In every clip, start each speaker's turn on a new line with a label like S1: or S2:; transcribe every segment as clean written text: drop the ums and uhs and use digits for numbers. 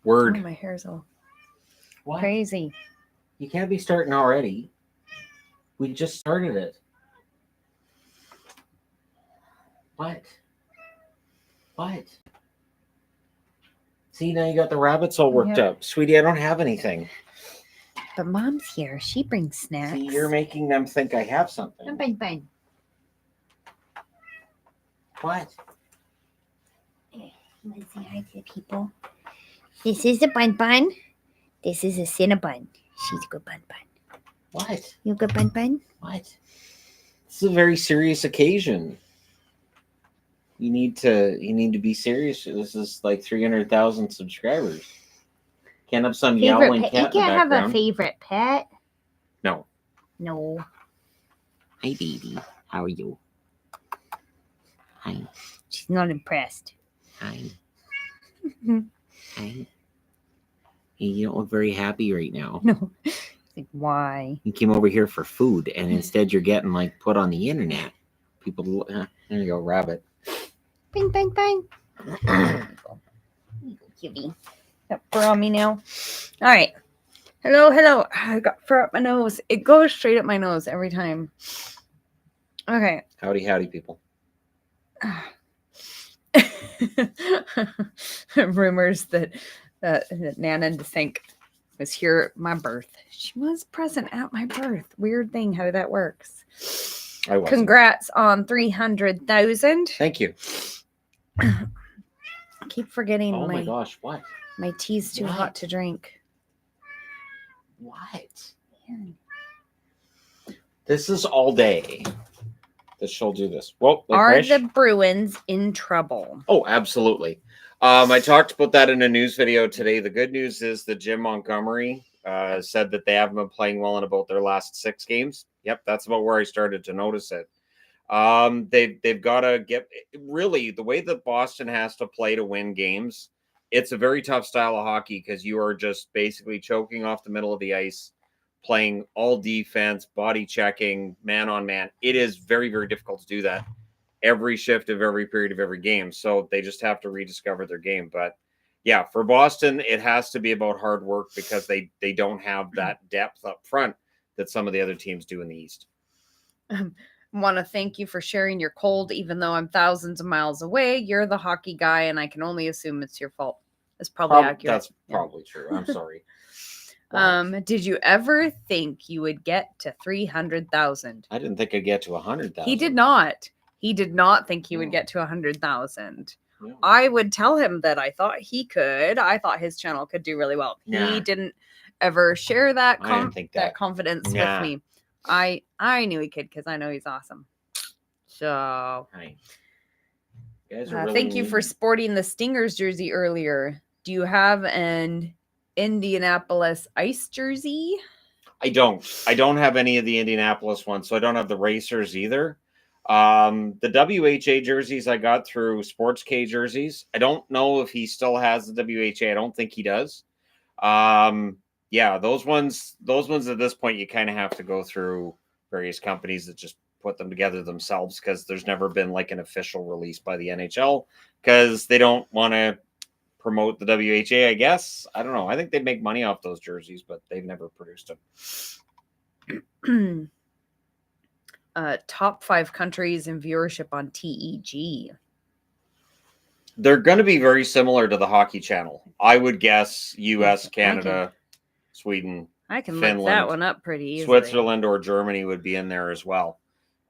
S1: Word.
S2: Oh, my hair's all
S1: What?
S2: crazy.
S1: You can't be starting already. We just started it. What? See, now you got the rabbits all worked up. Sweetie, I don't have anything.
S2: But Mom's here. She brings snacks.
S1: See, you're making them think I have something.
S2: Bun.
S1: What?
S2: Let's say hi to the people. This is a Bun. This is a Cinnabon. She's a good Bun.
S1: What?
S2: You a good Bun?
S1: What? This is a very serious occasion. You need to be serious. This is like 300,000 subscribers. Can't have some yowling cat in the background.
S2: You can't have a favorite pet.
S1: No.
S3: Hi, baby. How are you? Hi.
S2: She's not impressed.
S3: Hi. Hi. Hey, you don't look very happy right now.
S2: No. Like, why?
S3: You came over here for food, and instead you're getting like put on the internet. People,
S1: There you go, rabbit.
S2: Bang. Cutie. Got fur on me now. All right. Hello. I got fur up my nose. It goes straight up my nose every time. Okay.
S1: Howdy, people.
S2: Rumors that Nana DeSink was here at my birth. She was present at my birth. Weird thing how that works.
S1: I wasn't.
S2: Congrats on 300,000.
S1: Thank you.
S2: I keep forgetting
S1: Oh my gosh, what?
S2: my tea's too hot to drink.
S1: What? This is all day. She'll do this. Well,
S2: Are the Bruins in trouble?
S1: Oh, absolutely. I talked about that in a news video today. The good news is that Jim Montgomery said that they haven't been playing well in about their last 6 games. Yep, that's about where I started to notice it. They've got to get really the way that Boston has to play to win games. It's a very tough style of hockey because you are just basically choking off the middle of the ice, playing all defense, body checking, man on man. It is very, very difficult to do that every shift of every period of every game. So they just have to rediscover their game. But yeah, for Boston, it has to be about hard work because they don't have that depth up front that some of the other teams do in the East.
S2: Want to thank you for sharing your cold, even though I'm thousands of miles away. You're the hockey guy, and I can only assume it's your fault. It's probably accurate.
S1: That's probably true. I'm sorry.
S2: Did you ever think you would get to 300,000?
S1: I didn't think I'd get to 100,000.
S2: He did not. He did not think he would get to 100,000.
S1: No.
S2: I would tell him that I thought he could. I thought his channel could do really well.
S1: Nah.
S2: He didn't ever share that
S1: that
S2: confidence with me. I knew he could because I know he's awesome. So thank you for sporting the Stingers jersey earlier. Do you have an Indianapolis Ice jersey?
S1: I don't have any of the Indianapolis ones, so I don't have the Racers either. The WHA jerseys I got through Sports K jerseys. I don't know if he still has the WHA. I don't think he does. Yeah, those ones at this point you kind of have to go through various companies that just put them together themselves because there's never been like an official release by the NHL because they don't want to promote the WHA, I guess. I don't know. I think they make money off those jerseys, but they've never produced
S2: them. Top 5 countries in viewership on TEG.
S1: They're going to be very similar to the Hockey Channel. I would guess US, Canada, Sweden,
S2: I can
S1: Finland,
S2: look that one up pretty easily.
S1: Switzerland or Germany would be in there as well.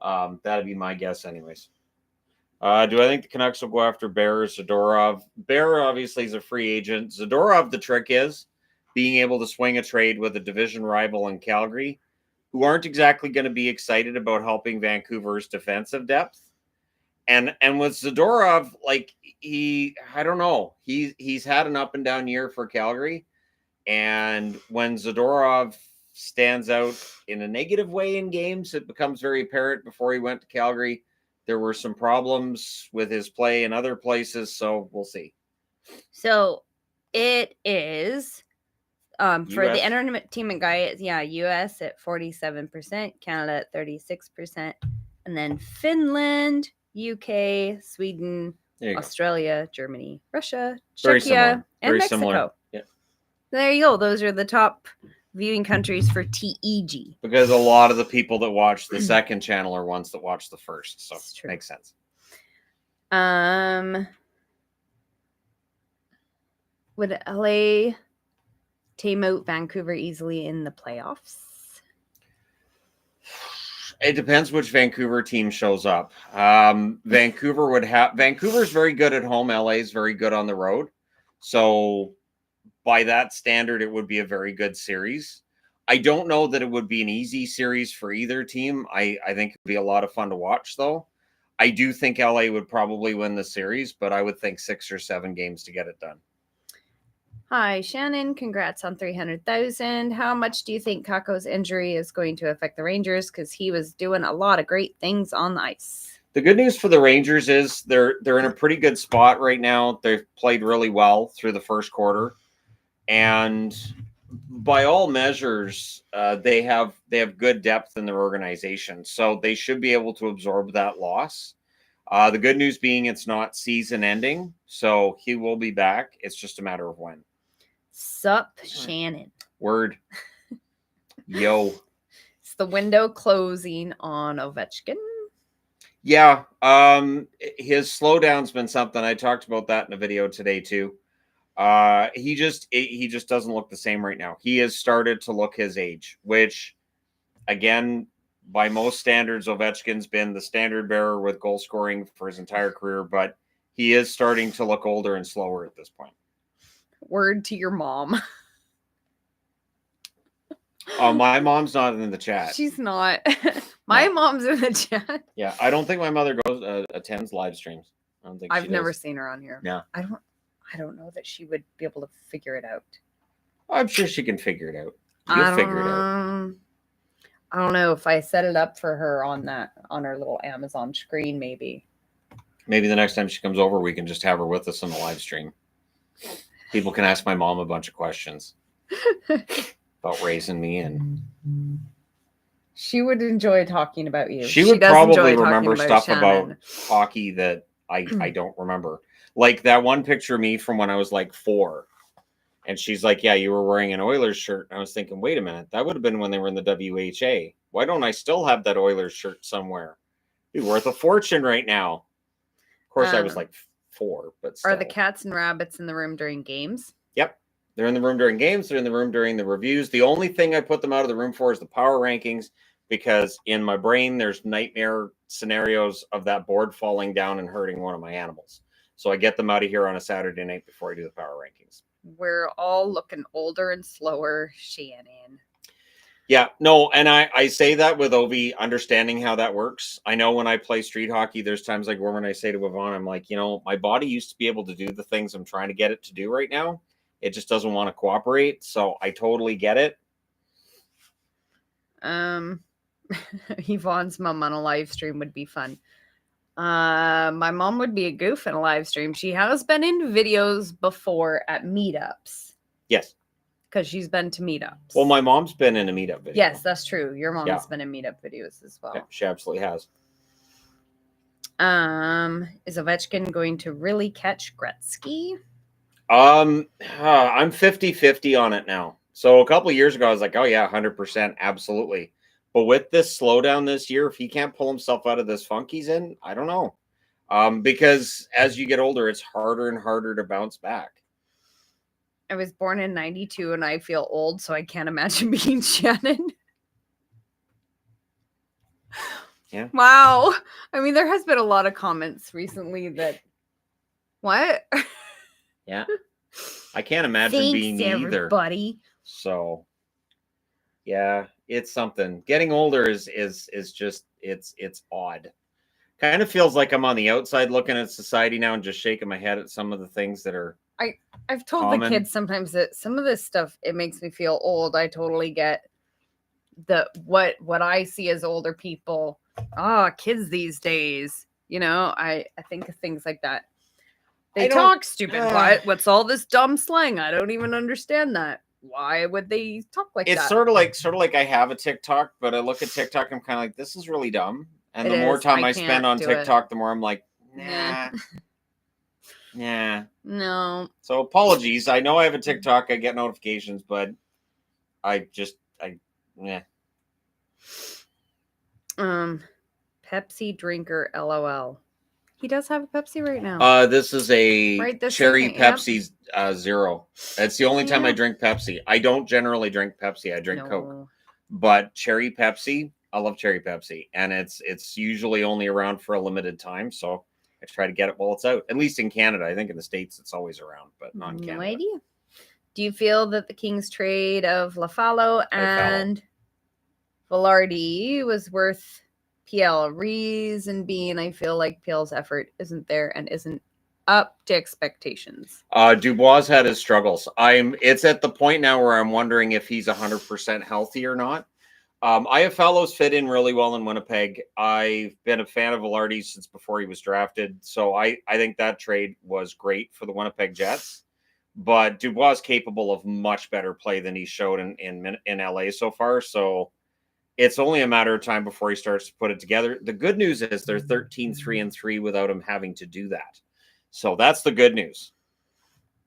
S1: That'd be my guess anyways. Do I think the Canucks will go after Bear or Zadorov? Bear obviously is a free agent. Zadorov, the trick is being able to swing a trade with a division rival in Calgary who aren't exactly going to be excited about helping Vancouver's defensive depth. And with Zadorov, like I don't know. He's had an up and down year for Calgary. And when Zadorov stands out in a negative way in games, it becomes very apparent. Before he went to Calgary, there were some problems with his play in other places, so we'll see.
S2: So it is for the entertainment guy, it's US at 47%, Canada at 36%, and then Finland, UK, Sweden,
S1: There you go.
S2: Australia, Germany, Russia,
S1: Very similar.
S2: Czechia, and
S1: Very
S2: Mexico.
S1: similar. Yeah.
S2: There you go. Those are the top viewing countries for TEG.
S1: Because a lot of the people that watch the second channel are ones that watch the first. So
S2: It's true.
S1: makes sense.
S2: Would LA tame out Vancouver easily in the playoffs?
S1: It depends which Vancouver team shows up. Vancouver's very good at home. LA is very good on the road. So by that standard, it would be a very good series. I don't know that it would be an easy series for either team. I think it would be a lot of fun to watch, though. I do think LA would probably win the series, but I would think 6 or 7 games to get it done.
S2: Hi, Shannon. Congrats on 300,000. How much do you think Kako's injury is going to affect the Rangers? Because he was doing a lot of great things on the ice.
S1: The good news for the Rangers is they're in a pretty good spot right now. They've played really well through the first quarter, and by all measures, they have good depth in their organization, so they should be able to absorb that loss. The good news being it's not season ending, so he will be back. It's just a matter of when.
S2: Sup, Shannon.
S1: Word. Yo.
S2: It's the window closing on Ovechkin.
S1: Yeah. His slowdown's been something. I talked about that in a video today too. He just doesn't look the same right now. He has started to look his age, which, again, by most standards, Ovechkin's been the standard bearer with goal scoring for his entire career, but he is starting to look older and slower at this point.
S2: Word to your mom.
S1: Oh, my mom's not in the chat.
S2: She's not. My
S1: No.
S2: mom's in the chat.
S1: Yeah, I don't think my mother attends live streams. I don't think
S2: I've
S1: she
S2: never
S1: does.
S2: seen her on here.
S1: No.
S2: I don't know that she would be able to figure it out.
S1: I'm sure she can figure it out. You'll figure it out.
S2: I don't know if I set it up for her on her little Amazon screen, maybe.
S1: Maybe the next time she comes over, we can just have her with us on the live stream. People can ask my mom a bunch of questions about raising me in.
S2: She would enjoy talking about you.
S1: She would
S2: does
S1: probably
S2: enjoy
S1: remember
S2: talking
S1: stuff
S2: Shannon.
S1: about hockey that I don't remember. Like that one picture of me from when I was like 4. And she's like, yeah, you were wearing an Oilers shirt. And I was thinking, wait a minute, that would have been when they were in the WHA. Why don't I still have that Oilers shirt somewhere? It'd be worth a fortune right now. Of course, I was like 4, but still.
S2: Are the cats and rabbits in the room during games?
S1: Yep. They're in the room during games. They're in the room during the reviews. The only thing I put them out of the room for is the power rankings, because in my brain, there's nightmare scenarios of that board falling down and hurting one of my animals. So I get them out of here on a Saturday night before I do the power rankings.
S2: We're all looking older and slower, Shannon.
S1: Yeah, no, and I say that with Ovi understanding how that works. I know when I play street hockey, there's times like when I say to Yvonne, I'm like, my body used to be able to do the things I'm trying to get it to do right now. It just doesn't want to cooperate. So I totally get it.
S2: Yvonne's mom on a live stream would be fun. My mom would be a goof in a live stream. She has been in videos before at meetups.
S1: Yes.
S2: Because she's been to meetups.
S1: Well, my mom's been in a meetup video.
S2: Yes, that's true. Your mom's
S1: Yeah.
S2: been in meetup videos as well.
S1: Yeah, she absolutely has.
S2: Is Ovechkin going to really catch Gretzky?
S1: I'm 50-50 on it now. So a couple of years ago, I was like, oh yeah, 100%, absolutely. But with this slowdown this year, if he can't pull himself out of this funk he's in, I don't know. Because as you get older, it's harder and harder to bounce back.
S2: I was born in 92 and I feel old, so I can't imagine being Shannon.
S1: Yeah.
S2: Wow. I mean, there has been a lot of comments recently that, what?
S1: Yeah. I can't imagine being me either.
S2: Everybody.
S1: So, yeah, it's something. Getting older is just, it's odd. Kind of feels like I'm on the outside looking at society now and just shaking my head at some of the things that are
S2: I've told
S1: common.
S2: the kids sometimes that some of this stuff, it makes me feel old. I totally get what I see as older people. Kids these days, I think of things like that. They talk stupid. What's all this dumb slang? I don't even understand that. Why would they talk like that?
S1: It's sort of like I have a TikTok, but I look at TikTok, I'm kind of like, this is really dumb. And the more time I spend on TikTok, the more I'm like, nah. Yeah.
S2: No.
S1: So apologies. I know I have a TikTok. I get notifications, but yeah.
S2: Pepsi drinker, LOL. He does have a Pepsi right now.
S1: This is a
S2: Right this
S1: cherry
S2: second, yep.
S1: Pepsi Zero. It's the only time I drink Pepsi. I don't generally drink Pepsi. I drink Coke. But cherry Pepsi, I love cherry Pepsi, and it's usually only around for a limited time. So I try to get it while it's out. At least in Canada. I think in the States it's always around, but not in Canada.
S2: No idea. Do you feel that the Kings trade of Lafalo and Velarde was worth PL? Reason being, I feel like PL's effort isn't there and isn't up to expectations.
S1: Dubois had his struggles. It's at the point now where I'm wondering if he's 100% healthy or not. Iafallo's fit in really well in Winnipeg. I've been a fan of Velarde since before he was drafted, so I think that trade was great for the Winnipeg Jets. But Dubois is capable of much better play than he showed in LA so far. So it's only a matter of time before he starts to put it together. The good news is they're 13-3-3 without him having to do that. So that's the good news.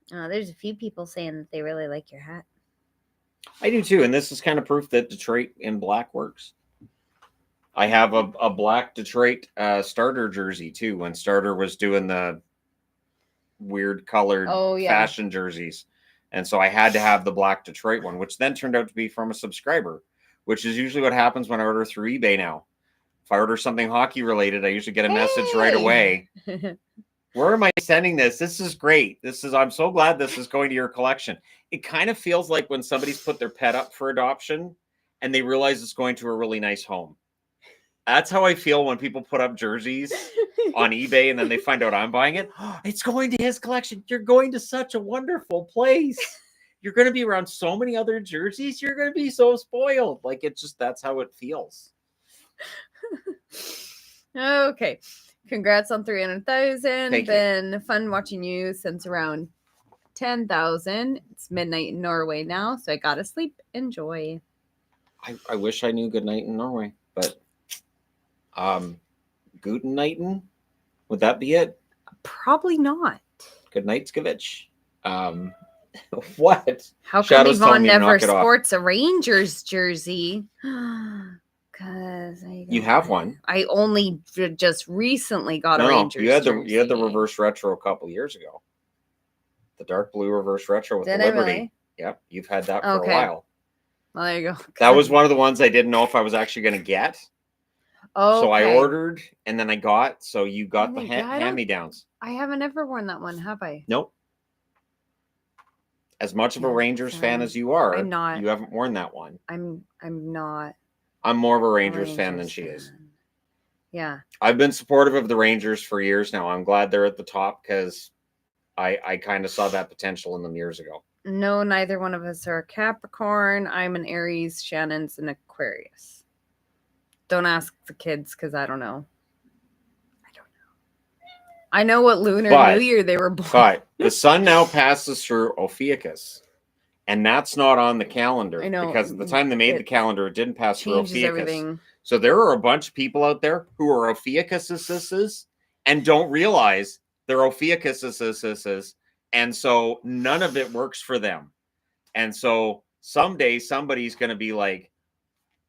S2: There's a few people saying that they really like your hat.
S1: I do too, and this is kind of proof that Detroit in black works. I have a black Detroit starter jersey too, when Starter was doing the weird colored fashion jerseys. And so I had to have the black Detroit one, which then turned out to be from a subscriber, which is usually what happens when I order through eBay now. If I order something hockey related, I usually get a message right away. Where am I sending this? This is great. I'm so glad this is going to your collection. It kind of feels like when somebody's put their pet up for adoption and they realize it's going to a really nice home. That's how I feel when people put up jerseys on eBay and then they find out I'm buying it. Oh, it's going to his collection. You're going to such a wonderful place. You're going to be around so many other jerseys. You're going to be so spoiled. Like, that's how it feels.
S2: Okay. Congrats on 300,000.
S1: Thank
S2: Been fun watching you since around 10,000. It's midnight in Norway now, so I gotta sleep. Enjoy.
S1: I wish I knew good night in Norway, but Guten Nighten, would that be it?
S2: Probably not.
S1: Good night, Skavich. What?
S2: How come
S1: Shadow's telling
S2: Yvonne
S1: me to
S2: never
S1: knock it off.
S2: sports a Rangers jersey? Because
S1: you have one.
S2: I only just recently got a Rangers jersey.
S1: You had the reverse retro a couple years ago. The dark blue reverse retro with the Liberty.
S2: Really?
S1: Yep, you've had that for a while.
S2: Well, there you go.
S1: That was one of the ones I didn't know if I was actually going to get.
S2: Oh,
S1: so I ordered and then I got. So you got the hand-me-downs.
S2: I haven't ever worn that one, have I?
S1: Nope. As much of a Rangers fan as you are,
S2: I'm not.
S1: You haven't worn that one.
S2: I'm not.
S1: I'm more of a Rangers fan than she is.
S2: Yeah.
S1: I've been supportive of the Rangers for years now. I'm glad they're at the top because I kind of saw that potential in them years ago.
S2: No, neither one of us are a Capricorn. I'm an Aries. Shannon's an Aquarius. Don't ask the kids because I don't know. I know what lunar New Year they were born.
S1: But the sun now passes through Ophiuchus. And that's not on the calendar.
S2: I know.
S1: Because at the time they made the calendar, it didn't pass through Ophiuchus.
S2: Everything.
S1: So there are a bunch of people out there who are Ophiuchuses and don't realize they're Ophiuchuses. And so none of it works for them. And so someday somebody's going to be like,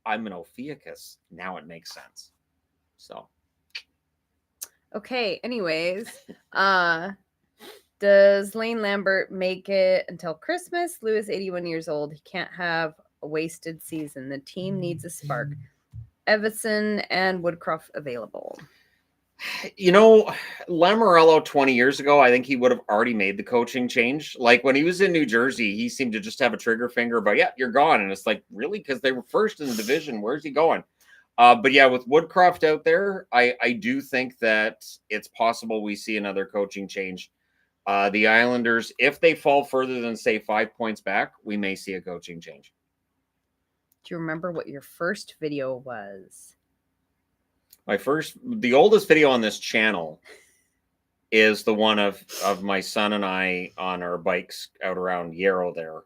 S1: I'm an Ophiuchus. Now it makes sense. So.
S2: Okay, anyways, does Lane Lambert make it until Christmas? Lewis, 81 years old. He can't have a wasted season. The team needs a spark. Everson and Woodcroft available.
S1: You know, Lamoriello 20 years ago, I think he would have already made the coaching change. Like when he was in New Jersey, he seemed to just have a trigger finger, but yeah, you're gone. And it's like, really? Because they were first in the division. Where's he going? But yeah, with Woodcroft out there, I do think that it's possible we see another coaching change. The Islanders, if they fall further than, say, 5 points back, we may see a coaching change.
S2: Do you remember what your first video was?
S1: The oldest video on this channel is the one of my son and I on our bikes out around Yarrow there.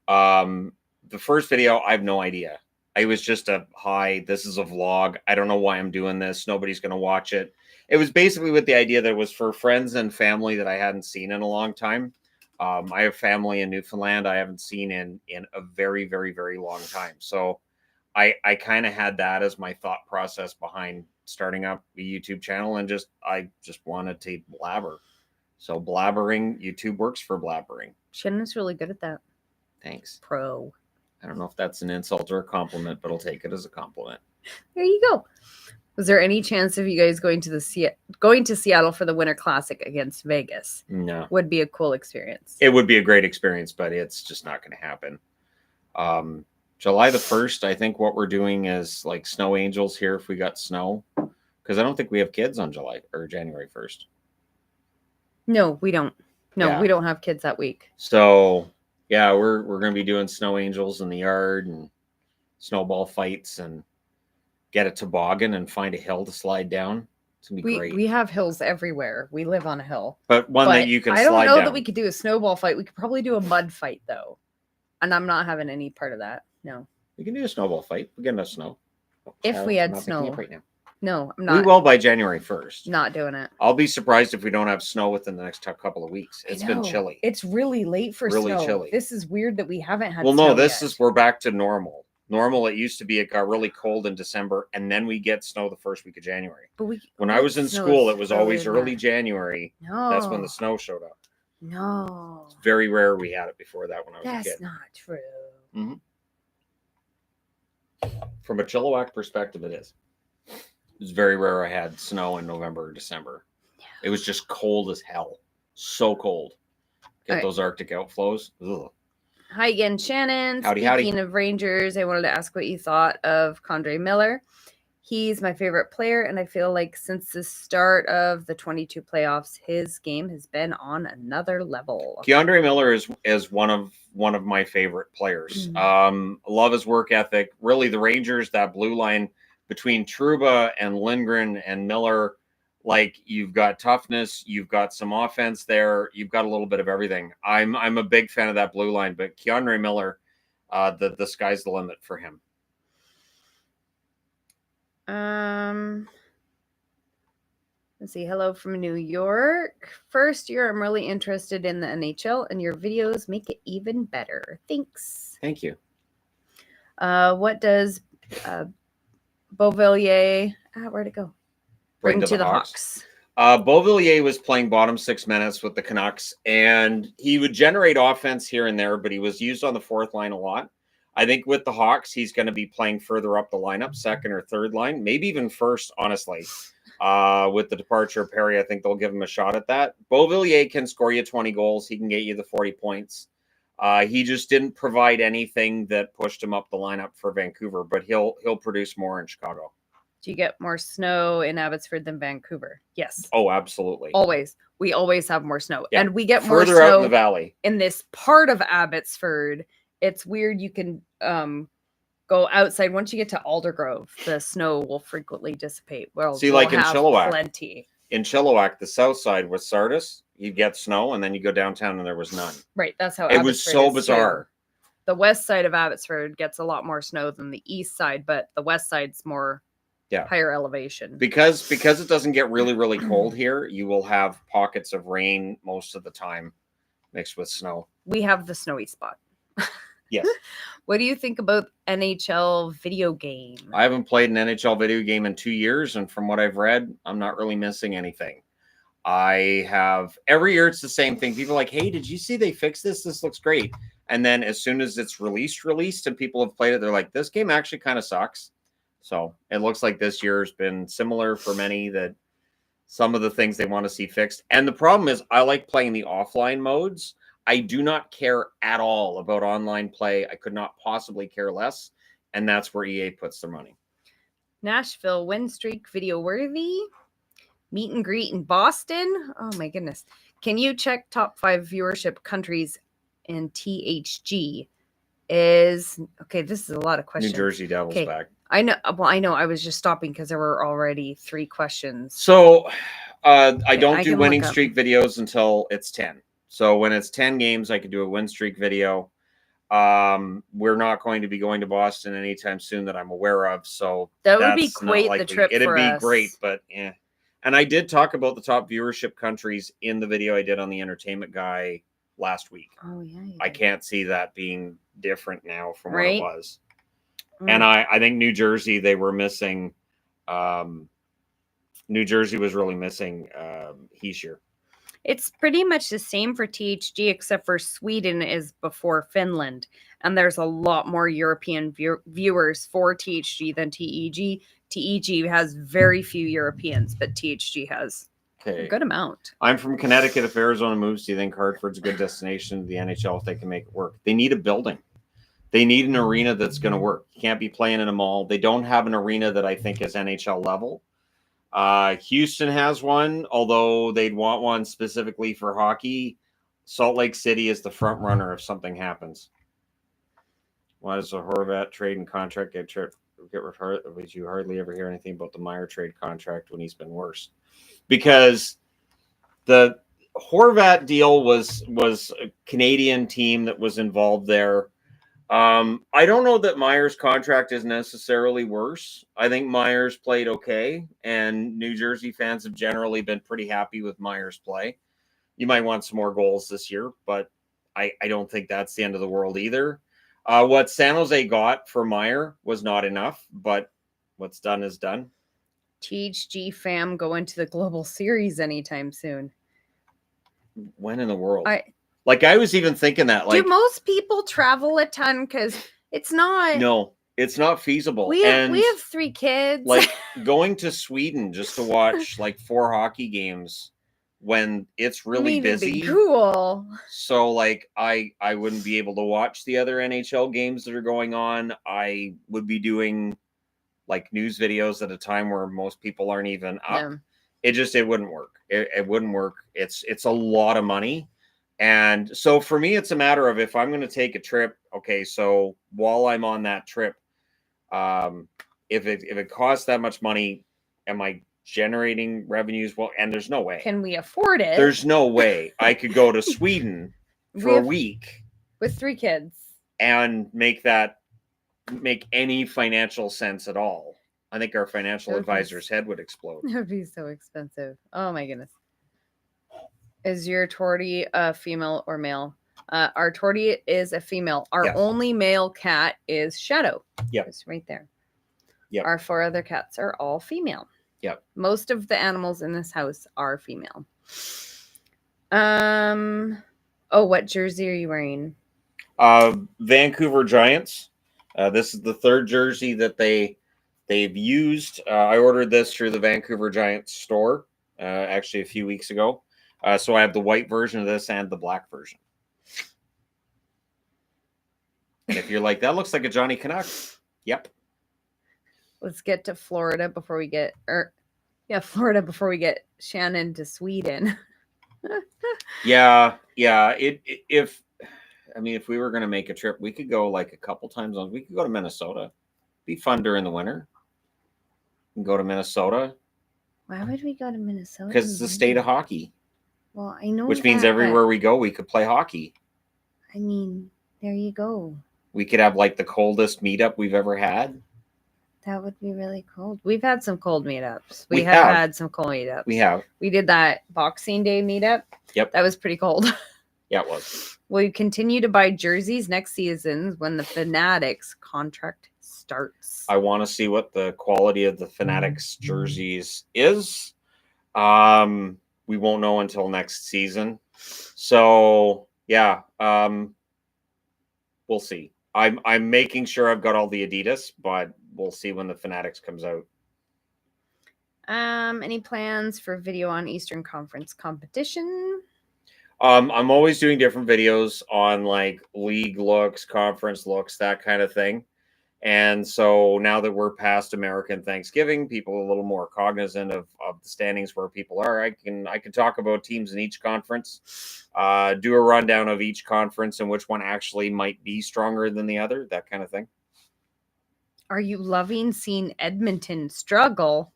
S1: The first video, I have no idea. I was just hi, this is a vlog. I don't know why I'm doing this. Nobody's going to watch it. It was basically with the idea that it was for friends and family that I hadn't seen in a long time. I have family in Newfoundland I haven't seen in a very, very, very long time. So I kind of had that as my thought process behind starting up a YouTube channel, and I just wanted to blabber. So blabbering, YouTube works for blabbering.
S2: Shannon's really good at that.
S1: Thanks.
S2: Pro.
S1: I don't know if that's an insult or a compliment, but I'll take it as a compliment.
S2: There you go. Was there any chance of you guys going to Seattle for the Winter Classic against Vegas?
S1: No.
S2: Would be a cool experience.
S1: It would be a great experience, but it's just not going to happen. July the 1st, I think what we're doing is like snow angels here if we got snow, because I don't think we have kids on January 1st.
S2: No, we don't. No,
S1: Yeah.
S2: we don't have kids that week.
S1: So yeah, we're going to be doing snow angels in the yard and snowball fights and get a toboggan and find a hill to slide down. It's going to be great.
S2: We have hills everywhere. We live on a hill.
S1: But one that you can slide down.
S2: I don't know that we could do a snowball fight. We could probably do a mud fight though. And I'm not having any part of that. No.
S1: We can do a snowball fight. We get enough snow.
S2: If we had
S1: I'm not picking
S2: snow.
S1: up right now.
S2: No, I'm not.
S1: We will by January 1st.
S2: Not doing it.
S1: I'll be surprised if we don't have snow within the next couple of weeks. It's been chilly.
S2: It's really late for
S1: Really
S2: snow.
S1: chilly.
S2: This is weird that we haven't had
S1: Well,
S2: snow
S1: no, this
S2: yet.
S1: is we're back to normal. Normal, it used to be it got really cold in December, and then we get snow the first week of January.
S2: But
S1: when I was in
S2: snow
S1: school,
S2: is
S1: it was
S2: early
S1: always
S2: in
S1: early
S2: March.
S1: January.
S2: No.
S1: That's when the snow showed up.
S2: No.
S1: It's very rare we had it before that when I was a
S2: That's
S1: kid.
S2: not true.
S1: Mhm. From a Chilliwack perspective, it is. It's very rare I had snow in November or December.
S2: Yeah.
S1: It was just cold as hell. So cold. Get
S2: Alright.
S1: those Arctic outflows. Ugh.
S2: Hi again, Shannon.
S1: Howdy,
S2: Speaking
S1: howdy.
S2: of Rangers, I wanted to ask what you thought of Condre Miller. He's my favorite player, and I feel like since the start of the 22 playoffs, his game has been on another level.
S1: Keandre Miller is one of my favorite players. Love his work ethic. Really, the Rangers, that blue line between Trouba and Lindgren and Miller, like you've got toughness, you've got some offense there, you've got a little bit of everything. I'm a big fan of that blue line, but Keandre Miller, the sky's the limit for him.
S2: Let's see. Hello from New York. First year, I'm really interested in the NHL, and your videos make it even better. Thanks.
S1: Thank you.
S2: What does Beauvillier, where'd it go? Bring to the Hawks.
S1: Beauvillier was playing bottom 6 minutes with the Canucks, and he would generate offense here and there, but he was used on the fourth line a lot. I think with the Hawks, he's going to be playing further up the lineup, second or third line, maybe even first, honestly. With the departure of Perry, I think they'll give him a shot at that. Beauvillier can score you 20 goals. He can get you the 40 points. He just didn't provide anything that pushed him up the lineup for Vancouver, but he'll produce more in Chicago.
S2: Do you get more snow in Abbotsford than Vancouver? Yes.
S1: Oh, absolutely.
S2: Always. We always have more snow.
S1: Yeah.
S2: And we get more
S1: further
S2: snow
S1: out in the valley.
S2: in this part of Abbotsford. It's weird. You can go outside. Once you get to Aldergrove, the snow will frequently dissipate. Well,
S1: See, like in
S2: have
S1: Chilliwack.
S2: plenty.
S1: In Chilliwack, the south side was Sardis. You get snow, and then you go downtown, and there was none.
S2: Right. That's how
S1: It was
S2: Abbotsford
S1: so
S2: is,
S1: bizarre.
S2: too. The west side of Abbotsford gets a lot more snow than the east side, but the west side's more higher elevation.
S1: Because it doesn't get really, really cold here, you will have pockets of rain most of the time mixed with snow.
S2: We have the snowy spot.
S1: Yes.
S2: What do you think about NHL video game?
S1: I haven't played an NHL video game in 2 years, and from what I've read, I'm not really missing anything. I have every year it's the same thing. People are like, hey, did you see they fixed this? This looks great. And then as soon as it's released and people have played it, they're like, this game actually kind of sucks. So it looks like this year's been similar for many, that some of the things they want to see fixed. And the problem is I like playing the offline modes. I do not care at all about online play. I could not possibly care less. And that's where EA puts their money.
S2: Nashville win streak video worthy. Meet and greet in Boston. Oh my goodness. Can you check top 5 viewership countries in THG? This is a lot of questions.
S1: New Jersey Devils back.
S2: I know. Well, I know. I was just stopping because there were already 3 questions.
S1: So I don't do
S2: can
S1: winning
S2: look up.
S1: streak videos until it's 10. So when it's 10 games, I can do a win streak video. We're not going to be going to Boston anytime soon that I'm aware of. So
S2: That would be
S1: that's not
S2: quite the
S1: likely.
S2: trip
S1: It'd
S2: for
S1: be
S2: us.
S1: great, but yeah, And I did talk about the top viewership countries in the video I did on the Entertainment Guy last week.
S2: Oh yeah.
S1: I can't see that being different now from
S2: Right.
S1: what it was. And I think New Jersey, they were missing. New Jersey was really missing Heischer.
S2: It's pretty much the same for THG, except for Sweden is before Finland. And there's a lot more European viewers for THG than TEG. TEG has very few Europeans, but THG has a good amount.
S1: I'm from Connecticut. If Arizona moves, do you think Hartford's a good destination to the NHL if they can make it work? They need a building. They need an arena that's going to work. You can't be playing in a mall. They don't have an arena that I think is NHL level. Houston has one, although they'd want one specifically for hockey. Salt Lake City is the front runner if something happens. Why does the Horvat trade and contract get retired? But you hardly ever hear anything about the Meyer trade contract when he's been worse. Because the Horvat deal was a Canadian team that was involved there. I don't know that Meyer's contract is necessarily worse. I think Meyer's played okay, and New Jersey fans have generally been pretty happy with Meyer's play. You might want some more goals this year, but I don't think that's the end of the world either. What San Jose got for Meyer was not enough, but what's done is done.
S2: THG fam go into the Global Series anytime soon.
S1: When in the world?
S2: I
S1: was even thinking that. Like,
S2: do most people travel a ton? Because it's not.
S1: No, it's not feasible.
S2: We have 3 kids.
S1: Like going to Sweden just to watch like 4 hockey games when it's really busy.
S2: Cool.
S1: So like I wouldn't be able to watch the other NHL games that are going on. I would be doing like news videos at a time where most people aren't even up. Yeah. It wouldn't work. It wouldn't work. It's a lot of money. And so for me, it's a matter of if I'm going to take a trip. Okay, so while I'm on that trip, if it costs that much money, am I generating revenues? Well, and there's no way.
S2: Can we afford it?
S1: There's no way I could go to Sweden for a week
S2: with 3 kids
S1: and make any financial sense at all. I think our financial advisor's head would explode.
S2: It would be so expensive. Oh my goodness. Is your tortie a female or male? Our tortie is a female. Our only male cat is Shadow.
S1: Yep.
S2: It's right there.
S1: Yep.
S2: Our 4 other cats are all female.
S1: Yep.
S2: Most of the animals in this house are female. What jersey are you wearing?
S1: Vancouver Giants. This is the 3rd jersey that they've used. I ordered this through the Vancouver Giants store actually a few weeks ago. So I have the white version of this and the black version. And if you're like, that looks like a Johnny Canuck. Yep.
S2: Let's get to Florida before we get Shannon to Sweden.
S1: Yeah. If we were going to make a trip, we could go like a couple times we could go to Minnesota. Be fun during the winter. We can go to Minnesota.
S2: Why would we go to Minnesota?
S1: Because it's the state of hockey.
S2: Well, I know.
S1: Which means everywhere we go, we could play hockey.
S2: I mean, there you go.
S1: We could have like the coldest meetup we've ever had.
S2: That would be really cold. We've had some cold meetups. We have had some cold meetups.
S1: We have.
S2: We did that Boxing Day meetup.
S1: Yep.
S2: That was pretty cold.
S1: Yeah, it was.
S2: Will you continue to buy jerseys next season when the Fanatics contract starts?
S1: I want to see what the quality of the Fanatics jerseys is. We won't know until next season. So yeah, we'll see. I'm making sure I've got all the Adidas, but we'll see when the Fanatics comes out.
S2: Any plans for video on Eastern Conference competition?
S1: I'm always doing different videos on like league looks, conference looks, that kind of thing. And so now that we're past American Thanksgiving, people are a little more cognizant of the standings where people are. I can talk about teams in each conference, do a rundown of each conference and which one actually might be stronger than the other, that kind of thing.
S2: Are you loving seeing Edmonton struggle?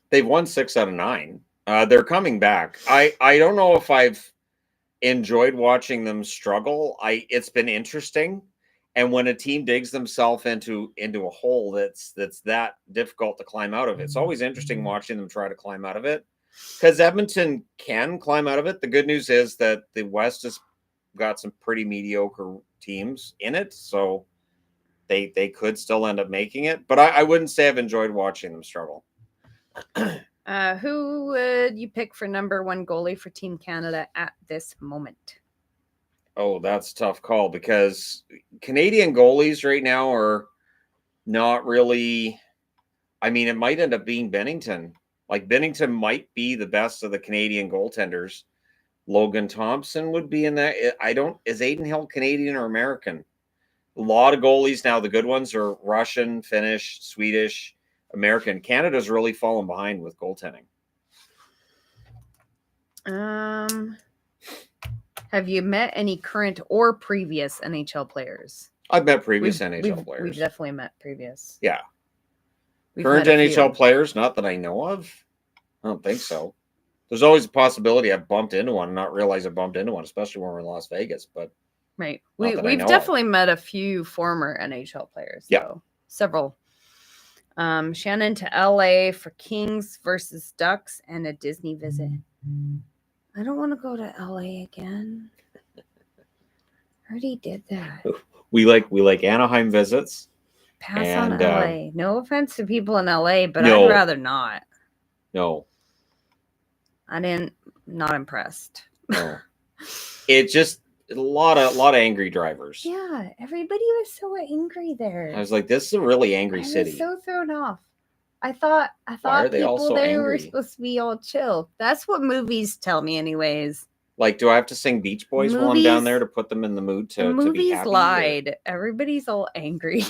S1: They've won 6 out of 9. They're coming back. I don't know if I've enjoyed watching them struggle. It's been interesting. And when a team digs themselves into a hole that's that difficult to climb out of, it's always interesting watching them try to climb out of it. Because Edmonton can climb out of it. The good news is that the West has got some pretty mediocre teams in it, so they could still end up making it. But I wouldn't say I've enjoyed watching them struggle.
S2: Who would you pick for number 1 goalie for Team Canada at this moment?
S1: Oh, that's a tough call because Canadian goalies right now are not really. I mean, it might end up being Bennington. Like Bennington might be the best of the Canadian goaltenders. Logan Thompson would be in that. Is Aiden Hill Canadian or American? A lot of goalies now, the good ones are Russian, Finnish, Swedish, American. Canada's really fallen behind with goaltending.
S2: Have you met any current or previous NHL players?
S1: I've met previous NHL players.
S2: We've definitely met previous.
S1: Yeah.
S2: We've
S1: Current
S2: met a
S1: NHL
S2: few.
S1: players, not that I know of. I don't think so. There's always a possibility I've bumped into one and not realize I bumped into one, especially when we're in Las Vegas. But
S2: Right.
S1: Not that I
S2: We've
S1: know
S2: definitely met a few former NHL players.
S1: Yeah.
S2: So several. Shannon to LA for Kings versus Ducks and a Disney visit. I don't want to go to LA again. Already did that.
S1: we like Anaheim visits.
S2: Pass
S1: And,
S2: on LA. No offense to people in LA, but
S1: No.
S2: I'd rather not.
S1: No.
S2: Not impressed.
S1: No. It's just a lot of angry drivers.
S2: Yeah, everybody was so angry there.
S1: I was like, this is a really angry
S2: I
S1: city.
S2: was so thrown off. I thought
S1: are they all
S2: people
S1: so
S2: there were
S1: angry?
S2: supposed to be all chill. That's what movies tell me, anyways.
S1: Like, do I have to sing Beach Boys while I'm down
S2: Movies-
S1: there to put them in the mood
S2: The
S1: to be
S2: movies
S1: happy?
S2: lied. Everybody's all angry.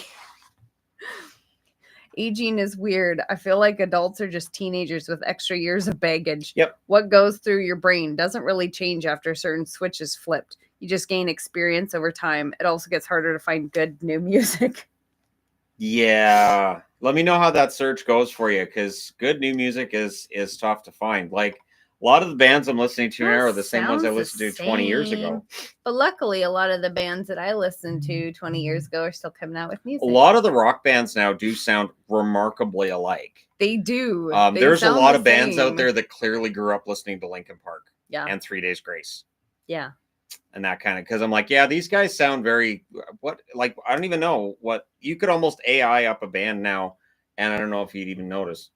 S2: Aging is weird. I feel like adults are just teenagers with extra years of baggage.
S1: Yep.
S2: What goes through your brain doesn't really change after a certain switch is flipped. You just gain experience over time. It also gets harder to find good new music.
S1: Yeah. Let me know how that search goes for you, because good new music is tough to find. Like, a lot of the bands I'm listening to now are the same ones I
S2: Sounds the
S1: listened to 20 years ago.
S2: But luckily, a lot of the bands that I listened to 20 years ago are still coming out with
S1: A
S2: music.
S1: lot of the rock bands now do sound remarkably alike.
S2: They do. They
S1: There's a
S2: sound
S1: lot
S2: the
S1: of bands out
S2: same.
S1: there that clearly grew up listening to Linkin Park
S2: Yeah.
S1: and 3 Days Grace
S2: Yeah.
S1: and that kind of, because I'm like, yeah, these guys sound very, like, I don't even know what, you could almost AI up a band now, and I don't know if you'd even notice.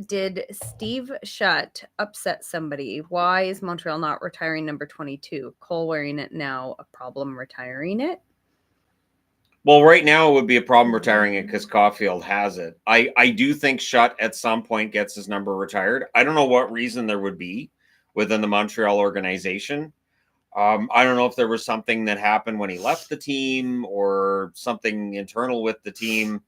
S2: Did Steve Shutt upset somebody? Why is Montreal not retiring number 22? Cole wearing it now, a problem retiring it?
S1: Well, right now it would be a problem retiring it because Caulfield has it. I do think Shutt at some point gets his number retired. I don't know what reason there would be within the Montreal organization. I don't know if there was something that happened when he left the team or something internal with the team.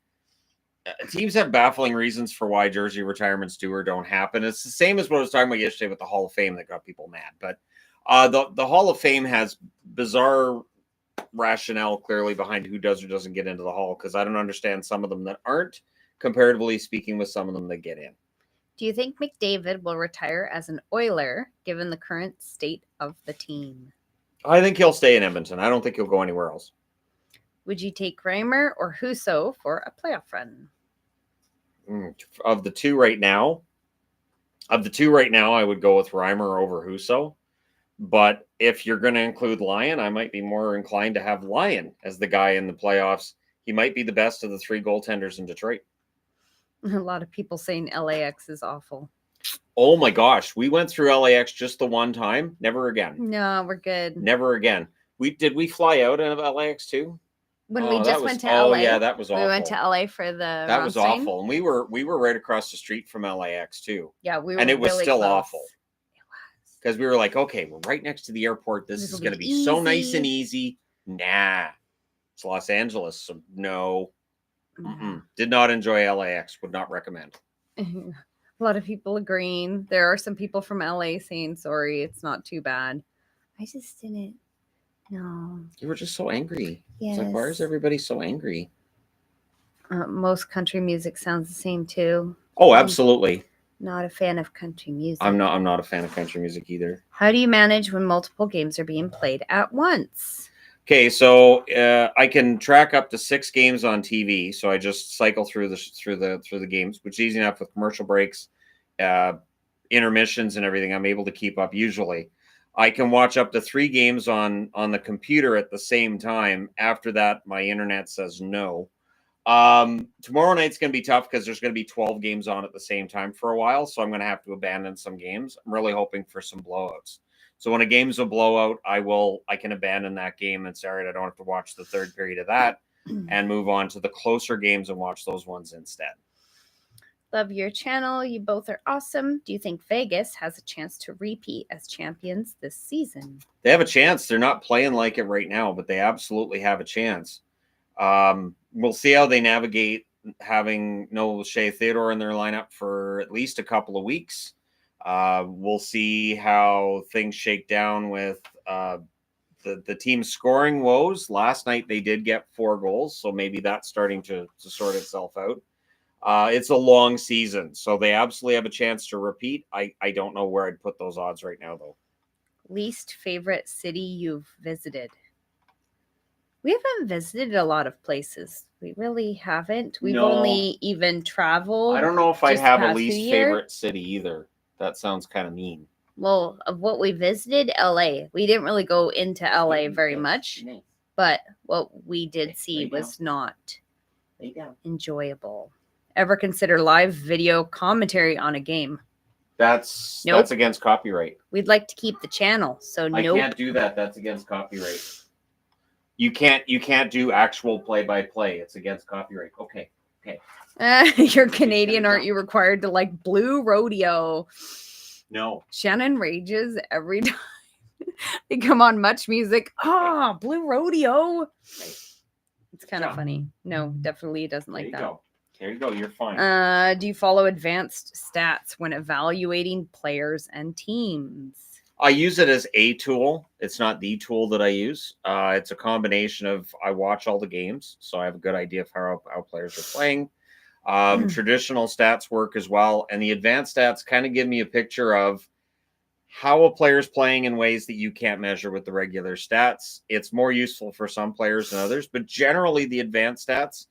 S1: Teams have baffling reasons for why jersey retirements do or don't happen. It's the same as what I was talking about yesterday with the Hall of Fame that got people mad. But the Hall of Fame has bizarre rationale clearly behind who does or doesn't get into the Hall, because I don't understand some of them that aren't, comparatively speaking, with some of them that get in.
S2: Do you think McDavid will retire as an Oiler given the current state of the team?
S1: I think he'll stay in Edmonton. I don't think he'll go anywhere else.
S2: Would you take Reimer or Husso for a playoff run?
S1: Of the two right now, I would go with Reimer over Husso. But if you're going to include Lyon, I might be more inclined to have Lyon as the guy in the playoffs. He might be the best of the 3 goaltenders in Detroit.
S2: A lot of people saying LAX is awful.
S1: Oh my gosh, we went through LAX just the one time. Never again.
S2: No, we're good.
S1: Never again. Did we fly out of LAX too?
S2: When we just went to
S1: Oh
S2: LA.
S1: yeah, that was awful.
S2: We went to LA for the
S1: That was
S2: Rammstein.
S1: awful, and we were right across the street from LAX too.
S2: Yeah, we were,
S1: and it was
S2: really
S1: still
S2: close.
S1: awful. Because we were like, okay, we're right next to the airport. This is going to be so nice and easy. Nah, it's Los Angeles, so no. Did not enjoy LAX. Would not recommend.
S2: A lot of people agreeing. There are some people from LA saying, sorry, it's not too bad. I just didn't. No.
S1: You were just so angry.
S2: Yes.
S1: It's like, why is everybody so angry?
S2: Most country music sounds the same too.
S1: Oh, absolutely.
S2: Not a fan of country music.
S1: I'm not a fan of country music either.
S2: How do you manage when multiple games are being played at once?
S1: Okay, so I can track up to 6 games on TV. So I just cycle through the games, which is easy enough with commercial breaks, intermissions, and everything. I'm able to keep up usually. I can watch up to 3 games on the computer at the same time. After that, my internet says no. Tomorrow night's going to be tough because there's going to be 12 games on at the same time for a while, so I'm going to have to abandon some games. I'm really hoping for some blowouts. So when a game's a blowout, I can abandon that game and say, all right, I don't have to watch the third period of that and move on to the closer games and watch those ones instead.
S2: Love your channel. You both are awesome. Do you think Vegas has a chance to repeat as champions this season?
S1: They have a chance. They're not playing like it right now, but they absolutely have a chance. We'll see how they navigate having no Shea Theodore in their lineup for at least a couple of weeks. We'll see how things shake down with the team's scoring woes. Last night they did get 4 goals, so maybe that's starting to sort itself out. It's a long season, so they absolutely have a chance to repeat. I don't know where I'd put those odds right now, though.
S2: Least favorite city you've visited? We haven't visited a lot of places. We really haven't. We've
S1: No.
S2: only even traveled.
S1: I don't know if I'd
S2: just
S1: have a
S2: past
S1: least
S2: few years.
S1: favorite city either. That sounds kind of mean.
S2: Well, of what we visited, LA. We didn't really go into LA very much, but what we did see was not enjoyable. Ever consider live video commentary on a game?
S1: That's
S2: Nope.
S1: against copyright.
S2: We'd like to keep the channel, so
S1: I
S2: nope.
S1: can't do that. That's against copyright. You can't do actual play-by-play. It's against copyright. Okay.
S2: You're Canadian, aren't you required to like Blue Rodeo?
S1: No.
S2: Shannon rages every time they come on Much Music. Blue Rodeo. It's kind of funny. No, definitely doesn't like that.
S1: There you go. You're fine.
S2: Do you follow advanced stats when evaluating players and teams?
S1: I use it as a tool. It's not the tool that I use. It's a combination of I watch all the games, so I have a good idea of how players are playing. Traditional stats work as well, and the advanced stats kind of give me a picture of how a player's playing in ways that you can't measure with the regular stats. It's more useful for some players than others, but generally the advanced stats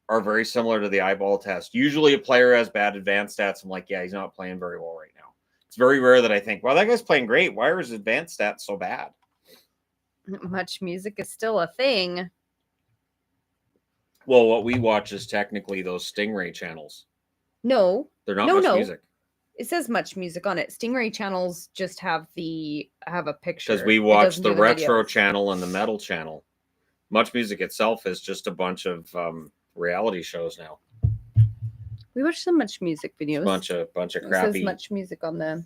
S1: are very similar to the eyeball test. Usually a player has bad advanced stats. I'm like, yeah, he's not playing very well right now. It's very rare that I think, well, that guy's playing great. Why are his advanced stats so bad?
S2: Much Music is still a thing.
S1: Well, what we watch is technically those Stingray channels.
S2: No.
S1: They're not Much Music.
S2: It says Much Music on it. Stingray channels just have a picture.
S1: Because we watch the retro channel and the metal channel. Much Music itself is just a bunch of reality shows now.
S2: We watch some Much Music videos.
S1: Bunch of crappy.
S2: It says Much Music on the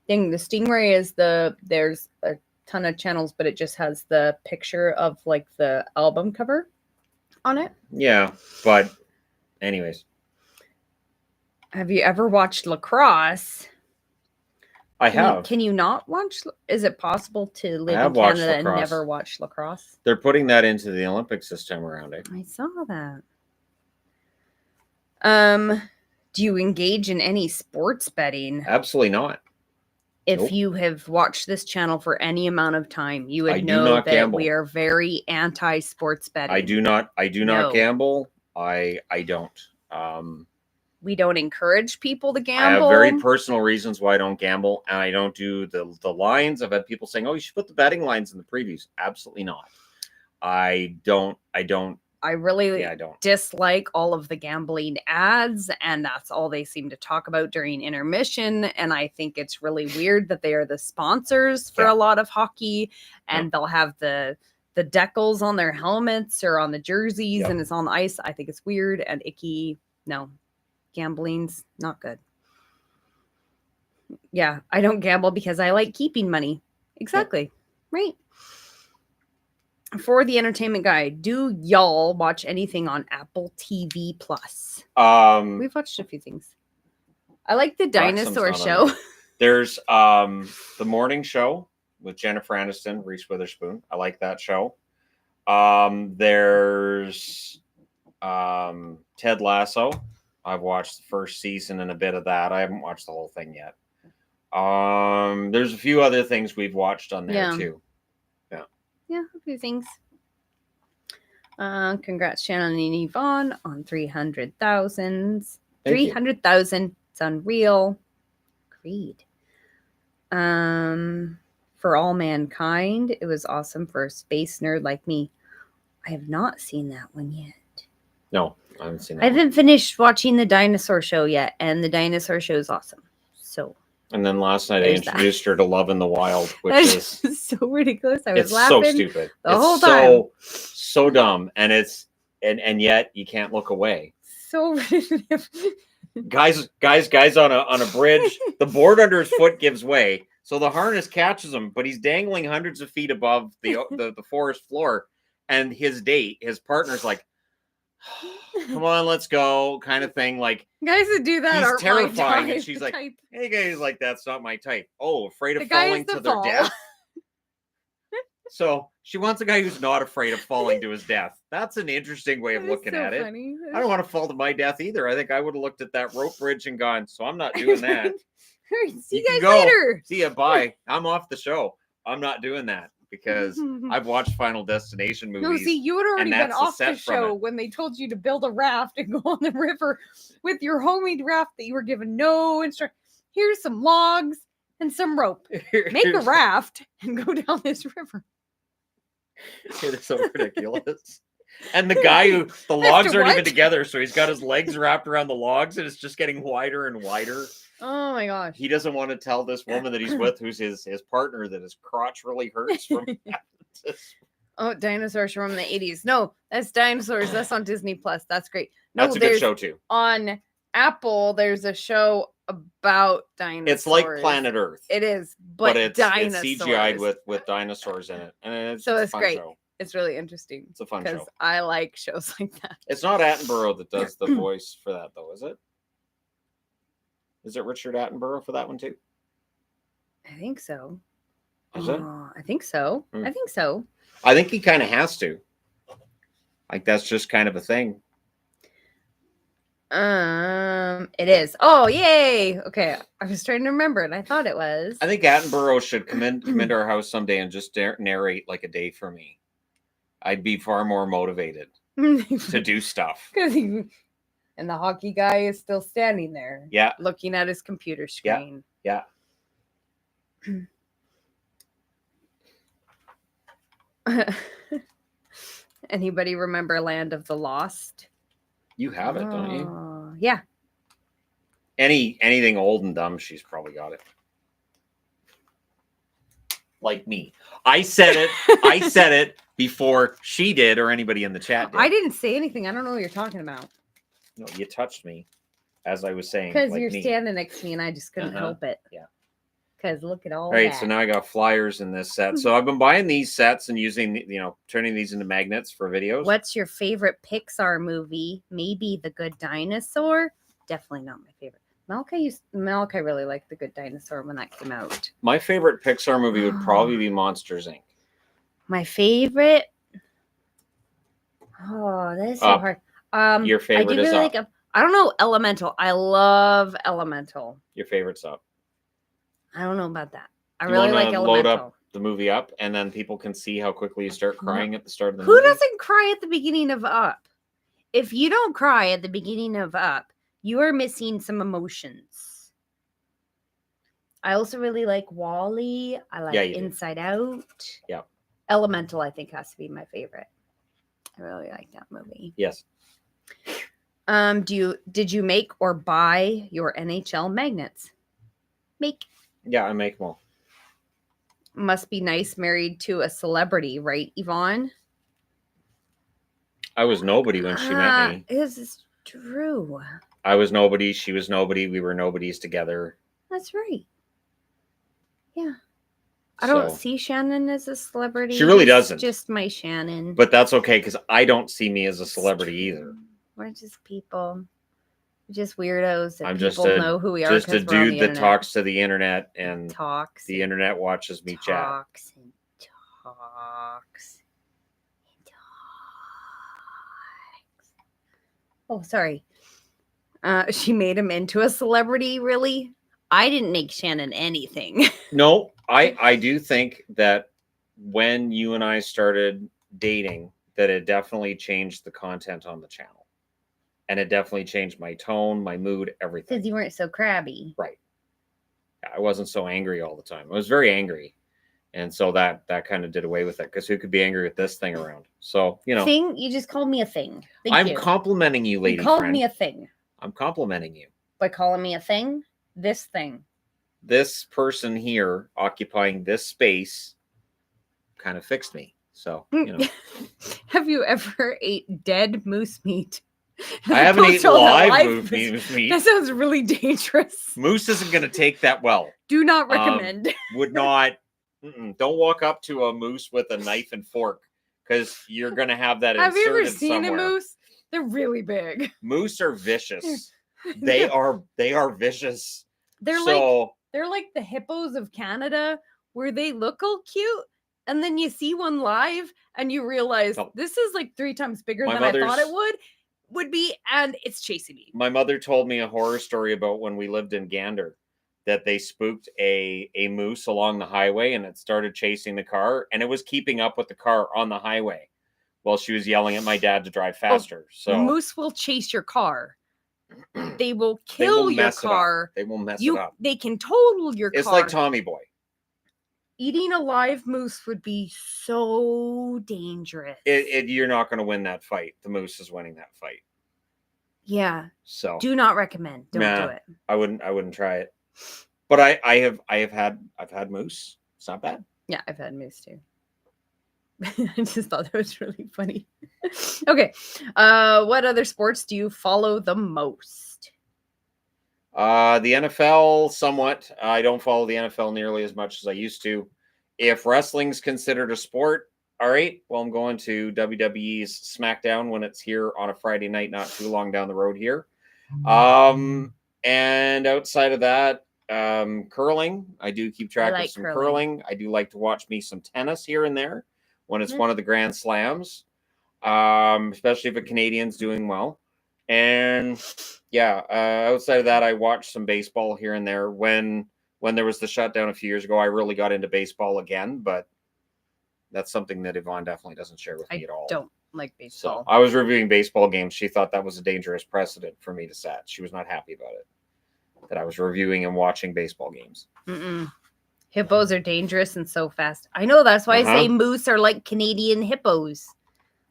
S2: thing. The Stingray is there's a ton of channels, but it just has the picture of like the album cover on it.
S1: Yeah, but anyways.
S2: Have you ever watched lacrosse?
S1: I have.
S2: Can you not watch? Is it possible to live in Canada and never watch lacrosse?
S1: They're putting that into the Olympics this time around.
S2: I saw that. Do you engage in any sports betting?
S1: Absolutely not.
S2: If you have watched this channel for any amount of time, you would know that
S1: gamble.
S2: We are very anti-sports betting.
S1: I do not gamble. I don't.
S2: We don't encourage people to
S1: I
S2: gamble.
S1: have very personal reasons why I don't gamble, and I don't do the lines. I've had people saying, "Oh, you should put the betting lines in the previews." Absolutely not. I don't.
S2: I really dislike all of the gambling ads, and that's all they seem to talk about during intermission. And I think it's really weird that they are the sponsors for a lot of hockey, and they'll have the decals on their helmets or on the jerseys, and it's on the ice. I think it's weird and icky. No, gambling's not good. Yeah, I don't gamble because I like keeping money. Exactly. Right. For the entertainment guy, do y'all watch anything on Apple TV Plus? We've watched a few things. I like the dinosaur show.
S1: There's the morning show with Jennifer Aniston, Reese Witherspoon. I like that show. There's Ted Lasso. I've watched the first season and a bit of that. I haven't watched the whole thing yet. There's a few other things we've watched on there too.
S2: Yeah, a few things. Congrats, Shannon and Yvonne, on 300,000. 300,000. It's unreal. Agreed. For All Mankind, it was awesome for a space nerd like me. I have not seen that one yet.
S1: No, I haven't seen that.
S2: I haven't finished watching the dinosaur show yet, and the dinosaur show is awesome. So.
S1: And then last night I
S2: There's
S1: introduced her to Love in the Wild, which
S2: That's
S1: is
S2: so ridiculous. I was
S1: it's
S2: laughing
S1: so stupid.
S2: the whole time.
S1: So dumb, and and yet you can't look away.
S2: So ridiculous.
S1: Guys on a bridge. The board under his foot gives way, so the harness catches him, but he's dangling hundreds of feet above the forest floor, and his partner's like, come on, let's go, kind of thing. Like,
S2: Guys that do that
S1: he's
S2: are
S1: terrifying,
S2: my
S1: and she's like,
S2: type.
S1: hey guys, like, that's not my type. Oh, afraid of
S2: The guy
S1: falling
S2: is the
S1: to their
S2: fall.
S1: death. So she wants a guy who's not afraid of falling to his death. That's an interesting way of
S2: That is
S1: looking
S2: so
S1: at it.
S2: funny.
S1: I don't want to fall to my death either. I think I would have looked at that rope bridge and gone, so I'm not doing that.
S2: See you
S1: can
S2: guys
S1: go.
S2: later.
S1: See ya, bye. I'm off the show. I'm not doing that because I've watched Final Destination movies.
S2: No, see, you had already been
S1: that's the
S2: off the
S1: set from
S2: show
S1: it.
S2: when they told you to build a raft and go on the river with your homemade raft that you were given no instruction. Here's some logs and some rope. Make a raft and go down this river.
S1: It is so ridiculous. And the guy who the logs aren't even
S2: what?
S1: together, so he's got his legs wrapped around the logs and it's just getting wider and wider.
S2: Oh my gosh.
S1: He doesn't want to tell this woman that he's with, who's his partner, that his crotch really hurts from
S2: Oh, dinosaurs from the 80s. No, that's dinosaurs. That's on Disney Plus. That's great. No,
S1: That's a good
S2: there's-
S1: show too.
S2: On Apple, there's a show about dinosaurs.
S1: It's like Planet Earth.
S2: It is, but
S1: it's
S2: dinosaurs.
S1: CGI'd with dinosaurs in it. And it's
S2: So
S1: a
S2: it's
S1: fun
S2: great.
S1: show.
S2: It's really interesting.
S1: It's a fun
S2: because
S1: show.
S2: I like shows like that.
S1: It's not Attenborough that does the voice for that, though, is it? Is it Richard Attenborough for that one, too?
S2: I think so.
S1: Is it?
S2: I think so.
S1: Hmm.
S2: I think so.
S1: I think he kind of has to. Like, that's just kind of a thing.
S2: It is. Oh, yay! Okay, I was trying to remember it. I thought it was.
S1: I think Attenborough should come into our house someday and just narrate like a day for me. I'd be far more motivated to do stuff.
S2: And the hockey guy is still standing there.
S1: Yeah.
S2: Looking at his computer screen.
S1: Yeah.
S2: Anybody remember Land of the Lost?
S1: You have it, don't you?
S2: Yeah.
S1: Anything old and dumb, she's probably got it. Like me. I said it. I said it before she did or anybody in the chat did.
S2: I didn't say anything. I don't know what you're talking about.
S1: No, you touched me as I was saying.
S2: Because
S1: like
S2: you're
S1: me.
S2: standing next to me and I just couldn't help it.
S1: Yeah.
S2: Because look at all
S1: All right,
S2: that.
S1: so now I got flyers in this set. So I've been buying these sets and using, turning these into magnets for videos.
S2: What's your favorite Pixar movie? Maybe The Good Dinosaur? Definitely not my favorite. Malachi really liked The Good Dinosaur when that came out.
S1: My favorite Pixar movie would probably be Monsters, Inc.
S2: My favorite? Oh, that's so
S1: Up.
S2: hard.
S1: Your favorite
S2: I do
S1: is
S2: really
S1: Up.
S2: like I don't know, Elemental. I love Elemental.
S1: Your favorite's Up.
S2: I don't know about that. I
S1: You
S2: really
S1: wanna
S2: like
S1: load
S2: Elemental.
S1: up the movie Up, and then people can see how quickly you start crying at the start of the
S2: Who
S1: movie.
S2: doesn't cry at the beginning of Up? If you don't cry at the beginning of Up, you are missing some emotions. I also really like Wall-E. I like
S1: Yeah, you do.
S2: Inside Out.
S1: Yeah.
S2: Elemental, I think, has to be my favorite. I really like that movie.
S1: Yes.
S2: Did you make or buy your NHL magnets? Make.
S1: Yeah, I make them all.
S2: Must be nice married to a celebrity, right, Yvonne?
S1: I was nobody when she met me.
S2: Is true.
S1: I was nobody. She was nobody. We were nobodies together.
S2: That's right. Yeah. I don't
S1: So-
S2: see Shannon as a celebrity.
S1: She really
S2: He's
S1: doesn't.
S2: Just my Shannon.
S1: But that's okay because I don't see me as a celebrity either.
S2: We're just people. We're just weirdos that
S1: I'm
S2: people
S1: just a-
S2: know who we are.
S1: Just a
S2: 'cause we're on
S1: dude
S2: the
S1: that
S2: internet.
S1: talks to the internet and
S2: Talks.
S1: the internet watches me chat.
S2: Talks and talks. And talks. Oh, sorry. She made him into a celebrity, really? I didn't make Shannon anything.
S1: No, I do think that when you and I started dating, that it definitely changed the content on the channel. And it definitely changed my tone, my mood, everything.
S2: Because you weren't so crabby.
S1: Right. I wasn't so angry all the time. I was very angry. And so that kind of did away with it, because who could be angry with this thing around? So,
S2: Thing? You just called me a thing. Thank
S1: I'm
S2: you.
S1: complimenting you, lady
S2: You called
S1: friend.
S2: me a thing.
S1: I'm complimenting you.
S2: By calling me a thing? This thing.
S1: This person here occupying this space kind of fixed me. So,
S2: Have you ever ate dead moose meat?
S1: I haven't
S2: Opposed
S1: eaten
S2: to all the
S1: live moose meat.
S2: That sounds really dangerous.
S1: Moose isn't going to take that well.
S2: Do not recommend.
S1: Would not. Don't walk up to a moose with a knife and fork, because you're going to have that
S2: Have you ever
S1: inserted
S2: seen
S1: somewhere.
S2: a moose? They're really big.
S1: Moose are vicious. They are vicious.
S2: They're like the hippos of Canada, where they look all cute, and then you see one live and you realize this is like 3 times bigger than I thought it would be, and it's chasing me.
S1: My mother told me a horror story about when we lived in Gander, that they spooked a moose along the highway, and it started chasing the car, and it was keeping up with the car on the highway while she was yelling at my dad to drive faster. So
S2: moose will chase your car. They will kill your car.
S1: They will mess it up.
S2: They can total your car.
S1: It's like Tommy Boy.
S2: Eating a live moose would be so dangerous.
S1: You're not going to win that fight. The moose is winning that fight.
S2: Yeah.
S1: So
S2: do not recommend. Don't do it.
S1: I wouldn't try it. But I've had moose. It's not bad.
S2: Yeah, I've had moose too. I just thought that was really funny. Okay. What other sports do you follow the most?
S1: The NFL, somewhat. I don't follow the NFL nearly as much as I used to. If wrestling's considered a sport, all right, well, I'm going to WWE's SmackDown when it's here on a Friday night, not too long down the road here. And outside of that, curling. I do keep track of some curling. I do like to watch me some tennis here and there when it's one of the Grand Slams, especially if a Canadian's doing well. And yeah, outside of that, I watched some baseball here and there. When there was the shutdown a few years ago, I really got into baseball again, but that's something that Yvonne definitely doesn't share with me at all.
S2: I don't like baseball.
S1: So I was reviewing baseball games. She thought that was a dangerous precedent for me to set. She was not happy about it, that I was reviewing and watching baseball games.
S2: Hippos are dangerous and so fast. I know, that's why I say moose are like Canadian hippos,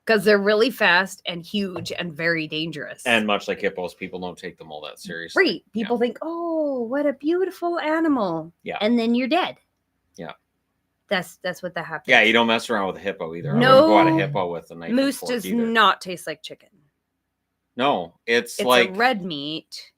S2: because they're really fast and huge and very dangerous. And
S1: much like hippos, people don't take them all that seriously.
S2: Right. People think, oh, what a beautiful animal.
S1: Yeah.
S2: And then you're dead.
S1: Yeah.
S2: That's what that happens.
S1: Yeah, you don't mess around with a hippo either.
S2: No,
S1: I wouldn't go at a hippo with a knife.
S2: Moose does not taste like chicken.
S1: No, it's
S2: like a red meat.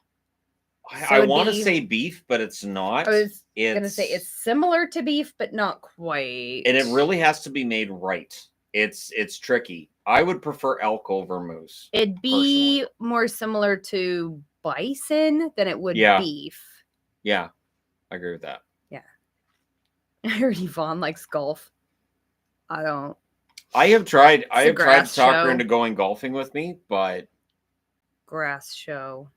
S1: I want to say beef, but it's not.
S2: I was going to say it's similar to beef, but not quite.
S1: And it really has to be made right. It's tricky. I would prefer elk over moose.
S2: It'd be more similar to bison than it would beef.
S1: Yeah, I agree with that.
S2: Yeah. I heard Yvonne likes golf. I don't.
S1: I have tried to talk her into going golfing with me, but
S2: grass show.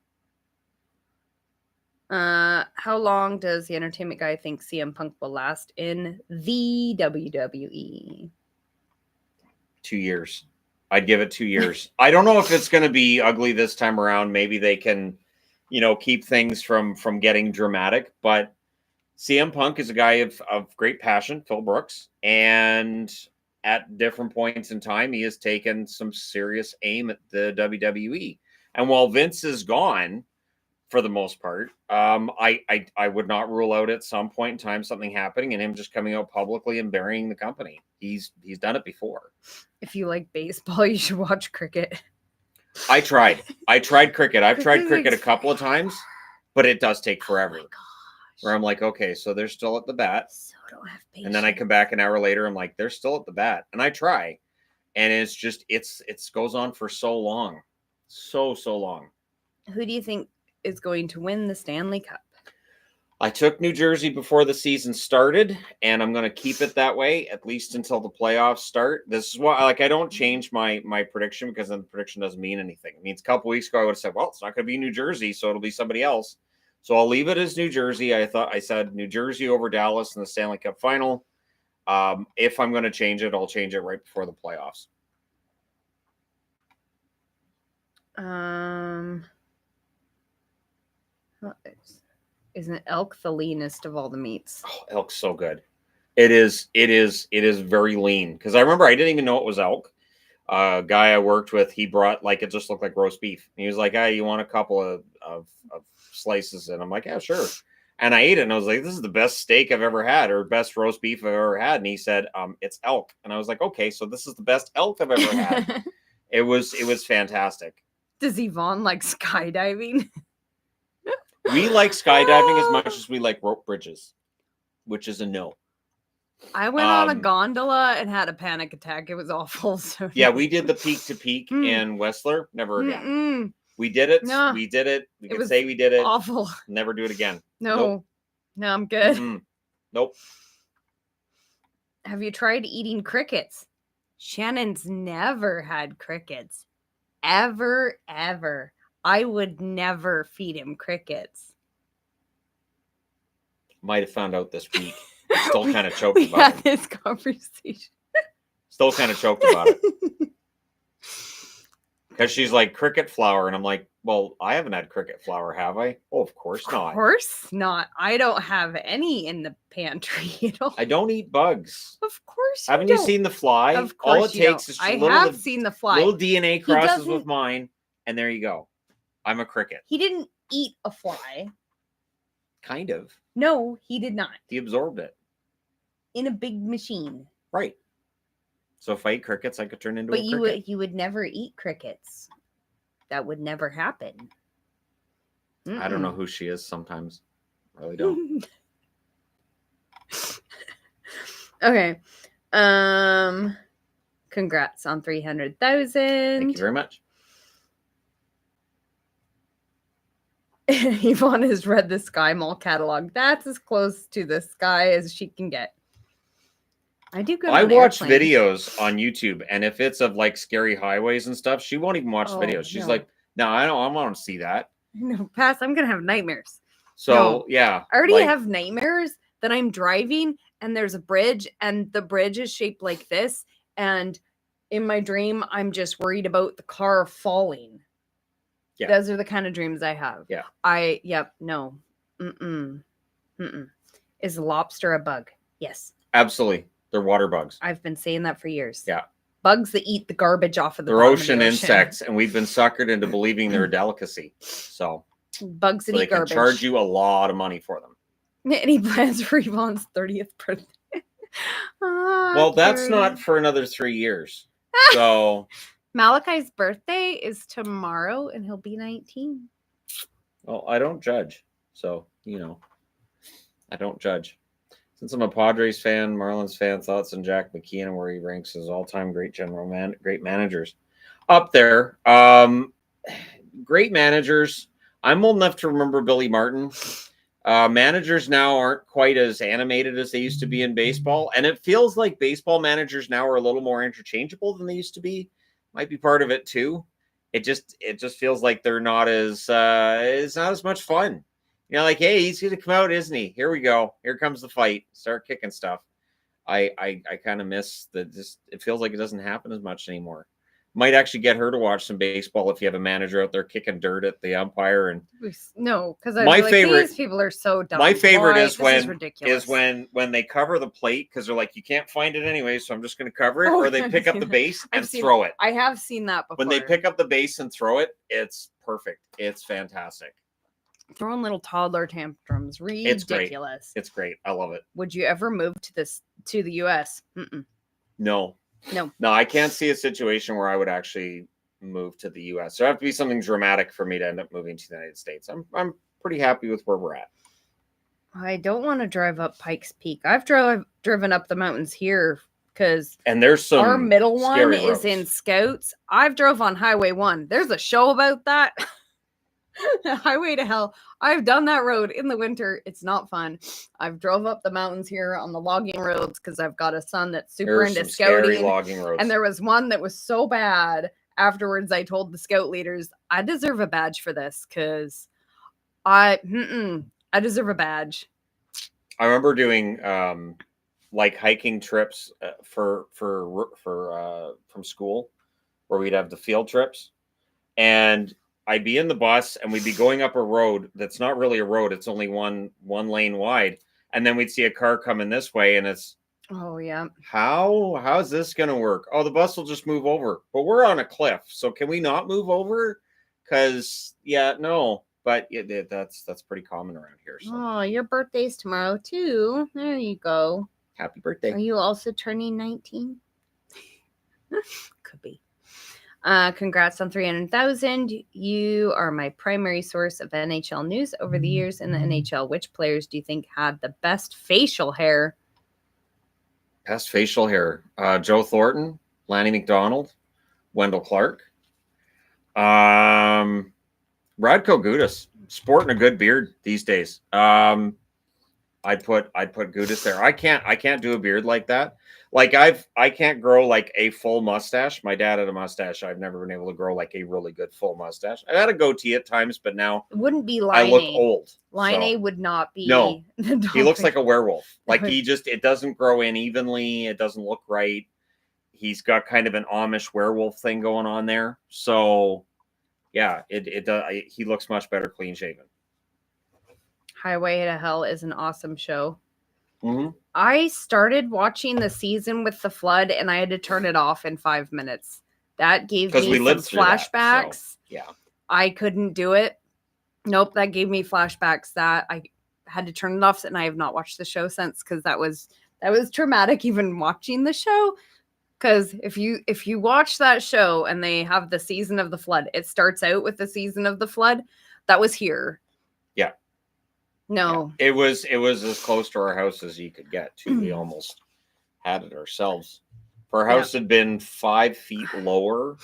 S2: How long does the entertainment guy think CM Punk will last in the WWE?
S1: 2 years. I'd give it 2 years. I don't know if it's going to be ugly this time around. Maybe they can, keep things from getting dramatic. But CM Punk is a guy of great passion, Phil Brooks, and at different points in time, he has taken some serious aim at the WWE. And while Vince is gone, for the most part, I would not rule out at some point in time something happening and him just coming out publicly and burying the company. He's done it before.
S2: If you like baseball, you should watch cricket.
S1: I tried cricket. I've tried cricket a couple of times, but it does take forever.
S2: Oh my gosh.
S1: Where I'm like, okay, so they're still at the bat.
S2: So don't have patience.
S1: And then I come back an hour later, I'm like, they're still at the bat. And I try. And it's just it goes on for so long. So long.
S2: Who do you think is going to win the Stanley Cup?
S1: I took New Jersey before the season started, and I'm going to keep it that way at least until the playoffs start. This is why, like, I don't change my prediction because then the prediction doesn't mean anything. It means a couple weeks ago I would have said, well, it's not going to be New Jersey, so it'll be somebody else. So I'll leave it as New Jersey. I said New Jersey over Dallas in the Stanley Cup final. If I'm going to change it, I'll change it right before the playoffs.
S2: Isn't elk the leanest of all the meats?
S1: Oh, elk's so good. It is very lean. Because I remember I didn't even know it was elk. A guy I worked with, he brought, like, it just looked like roast beef. And he was like, hey, you want a couple of slices? And I'm like, yeah, sure. And I ate it, and I was like, this is the best steak I've ever had, or best roast beef I've ever had. And he said, it's elk. And I was like, okay, so this is the best elk I've ever had. It was fantastic.
S2: Does Yvonne like skydiving?
S1: We like skydiving as much as we like rope bridges, which is a no.
S2: I went on a gondola and had a panic attack. It was awful. So
S1: yeah, we did the peak to peak in Whistler. Never again.
S2: Mm-mm.
S1: We did it.
S2: No.
S1: We did it. We
S2: It
S1: could
S2: was
S1: say we did it.
S2: awful.
S1: Never do it again.
S2: No.
S1: Nope.
S2: No, I'm good.
S1: Mm-mm. Nope.
S2: Have you tried eating crickets? Shannon's never had crickets. Ever. I would never feed him crickets.
S1: Might have found out this week. Still kind of choked
S2: We
S1: about
S2: had
S1: it.
S2: this conversation.
S1: Still kind of choked about it. Because she's like, cricket flour. And I'm like, well, I haven't had cricket flour, have I? Oh, of course not.
S2: Of course not. I don't have any in the pantry at all.
S1: I don't eat bugs.
S2: Of course you
S1: Haven't
S2: don't.
S1: you seen the fly?
S2: Of course
S1: All it
S2: you
S1: takes
S2: don't.
S1: is
S2: I
S1: just
S2: have seen the fly.
S1: little DNA crosses
S2: doesn't-
S1: with mine, and there you go. I'm a cricket.
S2: He didn't eat a fly.
S1: Kind of.
S2: No, he did not.
S1: He absorbed it.
S2: In a big machine.
S1: Right. So if I eat crickets, I could turn into
S2: But
S1: a cricket.
S2: you would never eat crickets. That would never happen.
S1: I don't know who she is sometimes. I really don't.
S2: Okay. Congrats on 300,000.
S1: Thank you very much.
S2: Yvonne has read the Sky Mall catalog. That's as close to the sky as she can get. I do good.
S1: I
S2: on
S1: watch
S2: airplanes.
S1: videos on YouTube, and if it's of like scary highways and stuff, she won't even watch
S2: Oh,
S1: videos. She's
S2: no.
S1: like, no, I don't want to see that.
S2: No, pass. I'm gonna have nightmares.
S1: So
S2: No.
S1: yeah.
S2: I already
S1: like,
S2: have nightmares that I'm driving and there's a bridge and the bridge is shaped like this. And in my dream, I'm just worried about the car falling.
S1: Yeah.
S2: Those are the kind of dreams I have.
S1: Yeah.
S2: No. Is a lobster a bug? Yes.
S1: Absolutely. They're water bugs.
S2: I've been saying that for years.
S1: Yeah.
S2: Bugs that eat the garbage off of the
S1: They're
S2: bottom of
S1: ocean
S2: the
S1: insects, and we've been suckered into believing they're a delicacy. So,
S2: Bugs that
S1: they
S2: eat
S1: can
S2: garbage.
S1: charge you a lot of money for them.
S2: Any plans for Yvonne's 30th birthday?
S1: Well, that's
S2: 30.
S1: not for another 3 years. So,
S2: Malachi's birthday is tomorrow and he'll be 19.
S1: well, I don't judge. So, I don't judge. Since I'm a Padres fan, Marlins fan, thoughts on Jack McKeon, where he ranks as all-time great great managers. Up there. Great managers. I'm old enough to remember Billy Martin. Managers now aren't quite as animated as they used to be in baseball. And it feels like baseball managers now are a little more interchangeable than they used to be. Might be part of it too. It just feels like they're not as it's not as much fun. Like, hey, he's gonna come out, isn't he? Here we go. Here comes the fight. Start kicking stuff. I kind of miss it feels like it doesn't happen as much anymore. Might actually get her to watch some baseball if you have a manager out there kicking dirt at the umpire. And
S2: no, because
S1: my favorite,
S2: these people are so dumb.
S1: My favorite
S2: Why?
S1: is
S2: This
S1: when they cover the plate because they're like, you can't find it anyway, so I'm just going to cover it.
S2: Oh,
S1: or they
S2: I've
S1: pick up
S2: seen
S1: the
S2: that.
S1: base and
S2: I've seen-
S1: throw it.
S2: I have seen that before.
S1: When they pick up the base and throw it, it's perfect. It's fantastic.
S2: Throwing little toddler tantrums, ridiculous.
S1: It's great. I love it.
S2: Would you ever move to the U.S.?
S1: No, I can't see a situation where I would actually move to the U.S. There have to be something dramatic for me to end up moving to the United States. I'm pretty happy with where we're at.
S2: I don't want to drive up Pikes Peak. I've driven up the mountains here because
S1: there's some
S2: our middle one
S1: scary
S2: is
S1: roads.
S2: in Scouts. I've drove on Highway 1. There's a show about that. Highway to hell. I've done that road in the winter. It's not fun. I've drove up the mountains here on the logging roads because I've got a son that's super
S1: There's
S2: into
S1: some scary
S2: scouting.
S1: logging roads.
S2: And there was one that was so bad. Afterwards, I told the scout leaders, I deserve a badge for this because I deserve a badge.
S1: I remember doing like hiking trips from school, where we'd have the field trips, and I'd be in the bus and we'd be going up a road that's not really a road; it's only one lane wide, and then we'd see a car coming this way, and it's,
S2: oh yeah,
S1: how's this gonna work? Oh, the bus will just move over, but we're on a cliff, so can we not move over? Because no. But that's pretty common around here. So.
S2: Oh, your birthday's tomorrow too. There you go.
S1: Happy birthday.
S2: Are you also turning 19? Could be. Congrats on 300,000. You are my primary source of NHL news over the years in the NHL. Which players do you think had the best facial hair?
S1: Best facial hair. Joe Thornton, Lanny McDonald, Wendell Clark. Radko Gudas, sporting a good beard these days. I'd put Gudas there. I can't do a beard like that. Like I can't grow like a full mustache. My dad had a mustache. I've never been able to grow like a really good full mustache. I've had a goatee at times, but now
S2: It wouldn't be Line
S1: I look old.
S2: Line
S1: so.
S2: would not be.
S1: No,
S2: the
S1: he looks like a werewolf. Like it doesn't grow in evenly. It doesn't look right. He's got kind of an Amish werewolf thing going on there. So yeah, it does. He looks much better clean shaven.
S2: Highway to Hell is an awesome show.
S1: Mm-hmm.
S2: I started watching the season with the flood and I had to turn it off in 5 minutes. That gave me some flashbacks.
S1: That, so, yeah.
S2: I couldn't do it. Nope, that gave me flashbacks that I had to turn it off, and I have not watched the show since because that was traumatic even watching the show. Because if you watch that show and they have the season of the flood, it starts out with the season of the flood. That was here.
S1: Yeah.
S2: No.
S1: Yeah. It was as close to our house as you could get to. We almost had it ourselves. If our house had been 5 feet lower,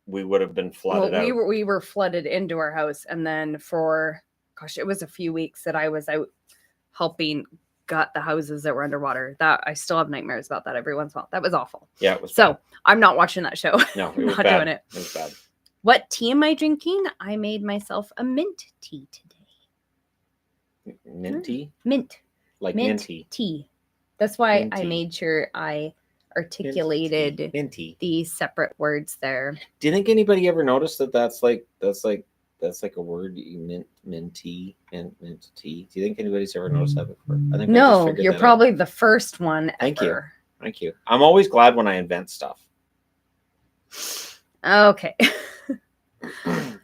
S1: we would have been flooded out.
S2: We were flooded into our house, and then for it was a few weeks that I was out helping gut the houses that were underwater. That I still have nightmares about that every once in a while. That was awful.
S1: Yeah, it was.
S2: So
S1: bad.
S2: I'm not watching that show.
S1: No, it was
S2: not
S1: bad.
S2: doing it.
S1: It was bad.
S2: What tea am I drinking? I made myself a mint tea today.
S1: Minty?
S2: Mint.
S1: Like
S2: mint
S1: minty.
S2: Tea. That's why
S1: minty.
S2: I made sure I articulated
S1: minty.
S2: The separate words there.
S1: Do you think anybody ever noticed that's like a word? Minty. Do you think anybody's ever noticed that before? I think
S2: no, you're probably the first one.
S1: Thank
S2: ever.
S1: you. Thank you. I'm always glad when I invent stuff.
S2: Okay.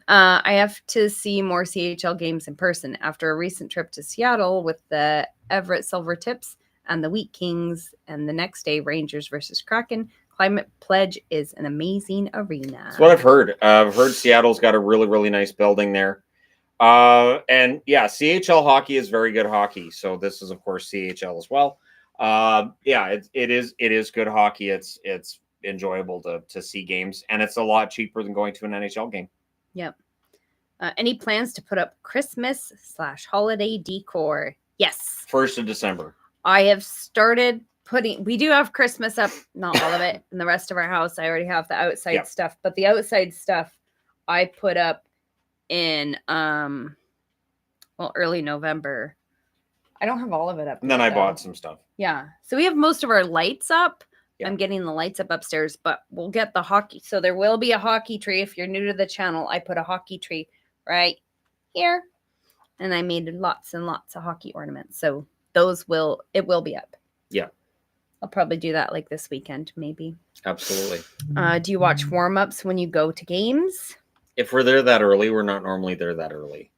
S2: I have to see more CHL games in person after a recent trip to Seattle with the Everett Silvertips and the Wheat Kings, and the next day Rangers versus Kraken. Climate Pledge is an amazing arena.
S1: That's what I've heard. I've heard Seattle's got a really, really nice building there. And yeah, CHL hockey is very good hockey. So this is, of course, CHL as well. Yeah, it is good hockey. It's enjoyable to see games, and it's a lot cheaper than going to an NHL game.
S2: Yep. Any plans to put up Christmas/holiday decor? Yes.
S1: 1st of December.
S2: I have started we do have Christmas up, not all of it, in the rest of our house. I already have the outside stuff, but the outside stuff I put up in early November. I don't have all of it up.
S1: And then I bought some stuff.
S2: Yeah. So we have most of our lights up.
S1: Yeah.
S2: I'm getting the lights up upstairs, but we'll get the hockey. So there will be a hockey tree. If you're new to the channel, I put a hockey tree right here, and I made lots and lots of hockey ornaments. So it will be up.
S1: Yeah.
S2: I'll probably do that like this weekend, maybe.
S1: Absolutely.
S2: Do you watch warm-ups when you go to games?
S1: If we're there that early, we're not normally there that early.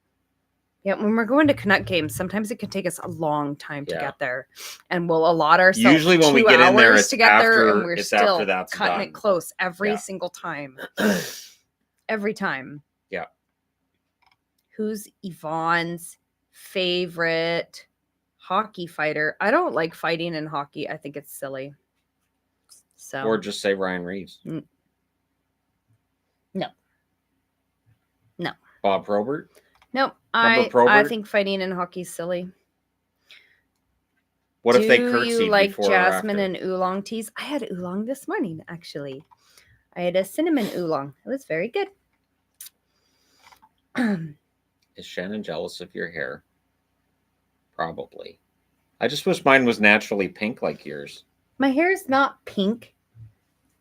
S2: Yeah, when we're going to Canuck games, sometimes it can take us a long time to get there, and we'll allot ourselves
S1: usually when we get in there, it's after,
S2: and we're still
S1: that's
S2: cutting
S1: done.
S2: it close every single time. Every time.
S1: Yeah.
S2: Who's Yvonne's favorite hockey fighter? I don't like fighting in hockey. I think it's silly. So.
S1: Or just say Ryan Reeves.
S2: No.
S1: Bob Probert.
S2: Nope.
S1: Remember
S2: I
S1: Probert?
S2: think fighting in hockey's silly.
S1: What if they
S2: Do you
S1: curtsied
S2: like
S1: before or
S2: jasmine
S1: after?
S2: and oolong teas? I had oolong this morning, actually. I had a cinnamon oolong. It was very good.
S1: Is Shannon jealous of your hair? Probably. I just wish mine was naturally pink like yours.
S2: My hair is not pink.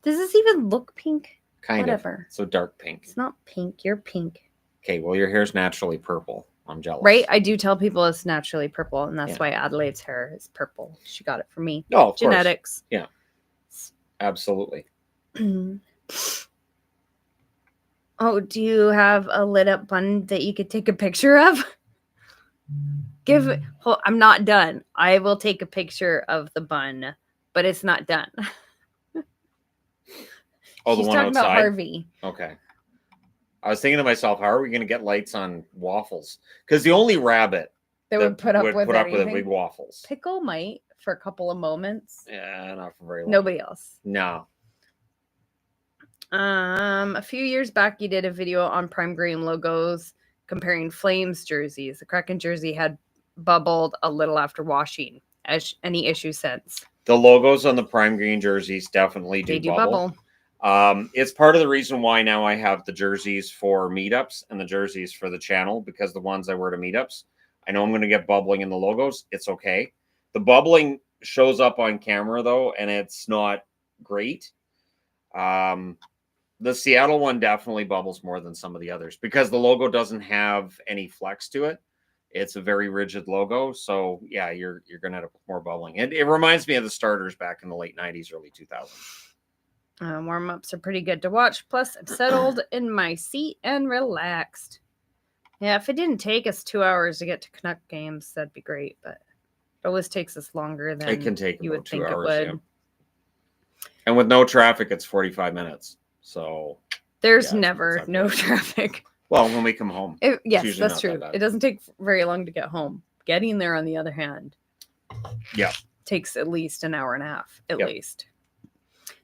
S2: Does this even look pink?
S1: Kind
S2: Whatever.
S1: of. So dark pink.
S2: It's not pink. You're pink.
S1: Okay, well, your hair's naturally purple. I'm jealous.
S2: Right? I do tell people it's naturally purple, and that's
S1: Yeah.
S2: why Adelaide's hair is purple. She got it from me.
S1: Oh, of course.
S2: Genetics.
S1: Yeah. Absolutely.
S2: Oh, do you have a lit up bun that you could take a picture of? I'm not done. I will take a picture of the bun, but it's not done.
S1: Oh,
S2: She's
S1: the one
S2: talking
S1: outside?
S2: about Harvey.
S1: Okay. I was thinking to myself, how are we going to get lights on waffles? Because the only rabbit
S2: That would put up with
S1: it
S2: anything.
S1: big waffles.
S2: Pickle might for a couple of moments.
S1: Yeah, not for very long.
S2: Nobody else.
S1: No.
S2: A few years back, you did a video on Prime Green logos comparing Flames jerseys. The Kraken jersey had bubbled a little after washing. Any issue since?
S1: The logos on the Prime Green jerseys definitely
S2: They do
S1: bubble.
S2: bubble.
S1: It's part of the reason why now I have the jerseys for meetups and the jerseys for the channel, because the ones I wear to meetups, I know I'm going to get bubbling in the logos. It's okay. The bubbling shows up on camera though, and it's not great. The Seattle one definitely bubbles more than some of the others because the logo doesn't have any flex to it. It's a very rigid logo. So yeah, you're going to have more bubbling. It reminds me of the starters back in the late 90s, early 2000s.
S2: Warm-ups are pretty good to watch. Plus, I'm settled in my seat and relaxed. Yeah, if it didn't take us 2 hours to get to Canuck games, that'd be great. But it always takes us longer than
S1: It can take
S2: you
S1: about
S2: would
S1: 2
S2: think
S1: hours.
S2: it would.
S1: Yeah. And with no traffic, it's 45 minutes. So
S2: There's
S1: yeah,
S2: never
S1: it's
S2: no
S1: okay.
S2: traffic.
S1: Well, when we come home.
S2: Yes,
S1: usually
S2: that's
S1: not
S2: true.
S1: that bad.
S2: It doesn't take very long to get home. Getting there, on the other hand, takes at least an hour and a half, at least.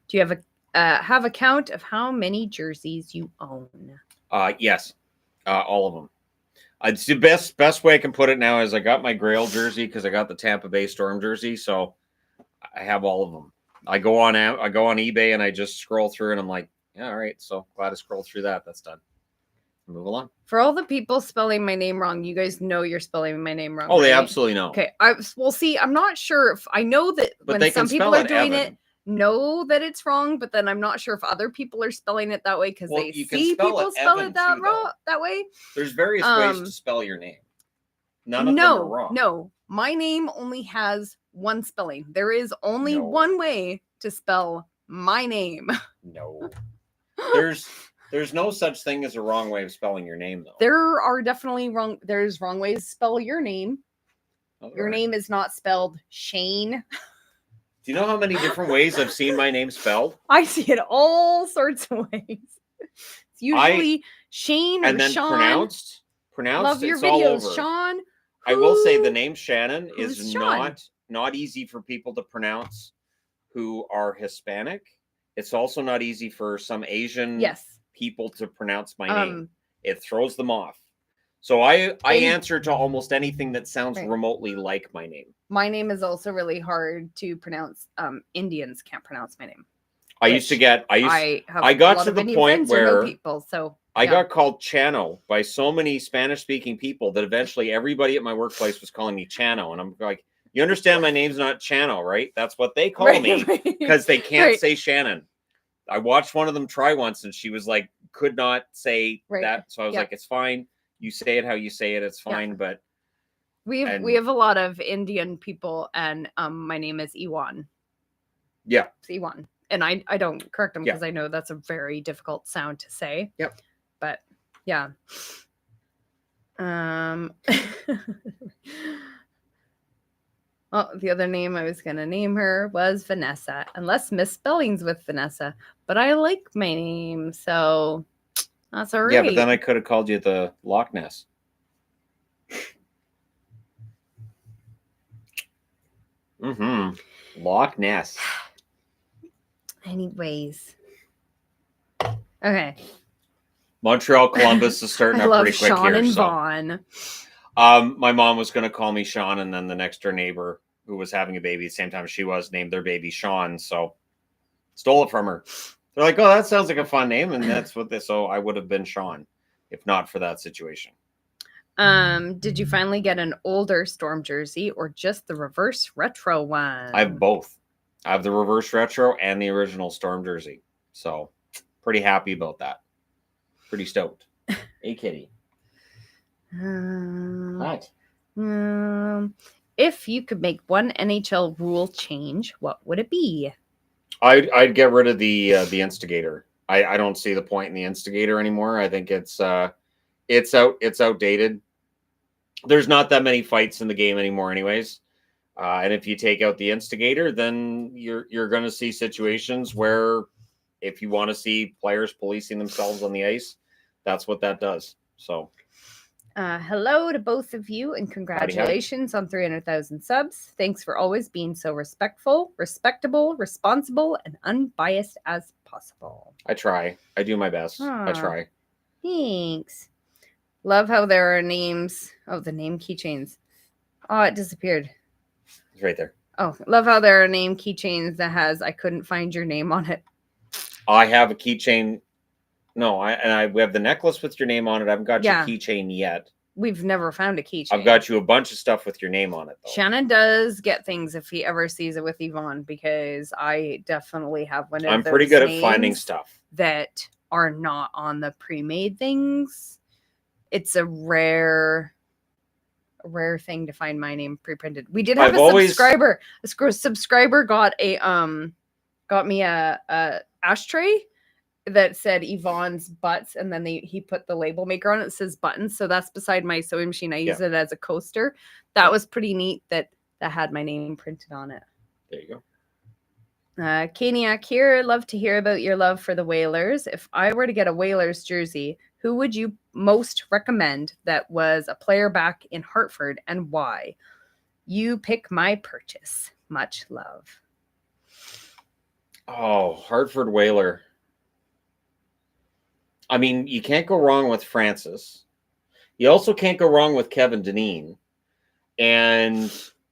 S2: Do you have a count of how many jerseys you own?
S1: Yes, all of them. It's the best way I can put it now is I got my Grail jersey because I got the Tampa Bay Storm jersey, so I have all of them. I go on eBay and I just scroll through and I'm like, yeah, all right. So glad to scroll through that. That's done. Move along.
S2: For all the people spelling my name wrong, you guys know you're spelling my name wrong.
S1: Oh, they
S2: right?
S1: absolutely know.
S2: Okay. See, I'm not sure if I know that
S1: But
S2: when some people are doing it, know that it's wrong, but then I'm not sure if other people are spelling it that way because they see people spell it that way.
S1: There's various ways to spell your name. None of them are wrong.
S2: No, my name only has one spelling. There is only one way to spell my name.
S1: No. There's no such thing as a wrong way of spelling your name, though.
S2: There are definitely there's wrong ways to spell your name. Your name is not spelled Shane.
S1: Do you know how many different ways I've seen my name spelled?
S2: I see it all sorts of ways. It's usually Shane
S1: and
S2: or
S1: then
S2: Sean.
S1: Pronounced.
S2: Love your
S1: it's all
S2: videos,
S1: over.
S2: Sean.
S1: I will say the name Shannon is
S2: Sean?
S1: not easy for people to pronounce who are Hispanic. It's also not easy for some Asian people to pronounce my name. It throws them off. So I answer to almost anything that sounds remotely like my name.
S2: My name is also really hard to pronounce. Indians can't pronounce my name.
S1: I got to the point where I got called Chano by so many Spanish-speaking people that eventually everybody at my workplace was calling me Chano, and I'm like, you understand my name's not Chano, right? That's what they call me because they can't say Shannon. I watched one of them try once, and she was like, could not say that, so I was like, it's fine. You say it how you say it. It's fine, but
S2: we have a lot of Indian people, and my name is Iwan.
S1: Yeah,
S2: it's Iwan, and I don't correct them because I know that's a very difficult sound to say.
S1: Yep.
S2: But yeah. Well, the other name I was gonna name her was Vanessa, unless misspellings with Vanessa. But I like my name, so. That's all right.
S1: Yeah, but then I could have called you the Loch Ness. Loch Ness.
S2: Anyways. Okay.
S1: Montreal Columbus is starting
S2: I
S1: up
S2: love
S1: pretty quick
S2: Sean
S1: here.
S2: and
S1: So.
S2: Vaughn.
S1: My mom was going to call me Sean, and then the next door neighbor who was having a baby at the same time she was named their baby Sean. So stole it from her. They're like, oh, that sounds like a fun name. And that's what this, so I would have been Sean if not for that situation.
S2: Did you finally get an older Storm jersey or just the reverse retro one?
S1: I have both. I have the reverse retro and the original Storm jersey. So pretty happy about that. Pretty stoked. Hey, kitty. What?
S2: If you could make one NHL rule change, what would it be?
S1: I'd get rid of the instigator. I don't see the point in the instigator anymore. I think it's outdated. There's not that many fights in the game anymore, anyways. And if you take out the instigator, then you're going to see situations where if you want to see players policing themselves on the ice, that's what that does. So.
S2: Hello to both of you and congratulations on 300,000 subs. Thanks for always being so respectful, respectable, responsible, and unbiased as possible.
S1: I try. I do my best. I try.
S2: Thanks. Love how there are names. Oh, the name keychains. Oh, it disappeared.
S1: It's right there.
S2: Oh, love how there are name keychains that has I couldn't find your name on it.
S1: I have a keychain. No, we have the necklace with your name on it. I haven't got your keychain yet.
S2: We've never found a keychain.
S1: I've got you a bunch of stuff with your name on it, though.
S2: Shannon does get things if he ever sees it with Yvonne, because I definitely have one of those.
S1: I'm pretty good at finding stuff
S2: that are not on the pre-made things. It's a rare thing to find my name pre-printed. We did have subscriber. A subscriber got me a ashtray that said Yvonne's butts, and then he put the label maker on it. It says buttons, so that's beside my sewing machine. I use it as a coaster. That was pretty neat that had my name printed on it.
S1: There you go.
S2: Kaniak here. Love to hear about your love for the Whalers. If I were to get a Whalers jersey, who would you most recommend that was a player back in Hartford, and why? You pick my purchase. Much love.
S1: Oh, Hartford Whaler. I mean, you can't go wrong with Francis. You also can't go wrong with Kevin Dineen.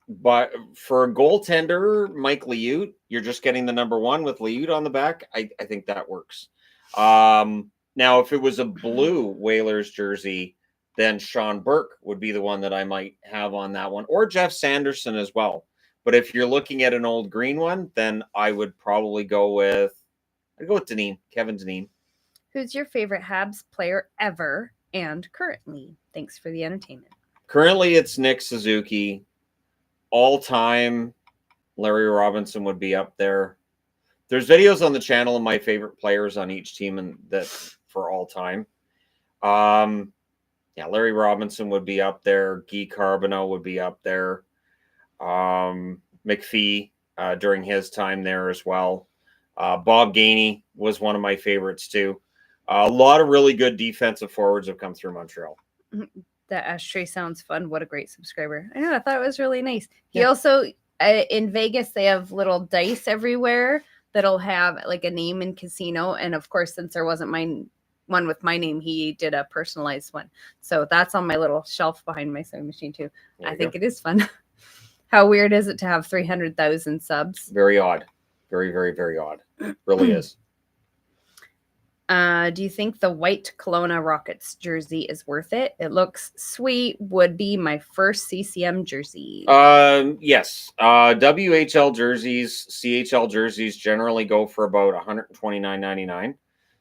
S1: But for a goaltender, Mike Liut, you're just getting the number one with Liut on the back. I think that works. Now, if it was a blue Whalers jersey, then Sean Burke would be the one that I might have on that one, or Jeff Sanderson as well. But if you're looking at an old green one, then I would probably go with Dineen, Kevin Dineen.
S2: Who's your favorite Habs player ever and currently? Thanks for the entertainment.
S1: Currently, it's Nick Suzuki. All time, Larry Robinson would be up there. There's videos on the channel of my favorite players on each team, and that for all time. Larry Robinson would be up there. Guy Carbonneau would be up there. McPhee during his time there as well. Bob Gainey was one of my favorites too. A lot of really good defensive forwards have come through Montreal.
S2: That ashtray sounds fun. What a great subscriber. I know. I thought it was really nice. He also, in Vegas, they have little dice everywhere that'll have like a name in casino. And of course, since there wasn't one with my name, he did a personalized one. So that's on my little shelf behind my sewing machine too. I think it is fun. How weird is it to have 300,000 subs?
S1: Very odd. Very, very, very odd. Really is.
S2: Do you think the white Kelowna Rockets jersey is worth it? It looks sweet. Would be my first CCM jersey.
S1: Yes. WHL jerseys, CHL jerseys generally go for about $129.99.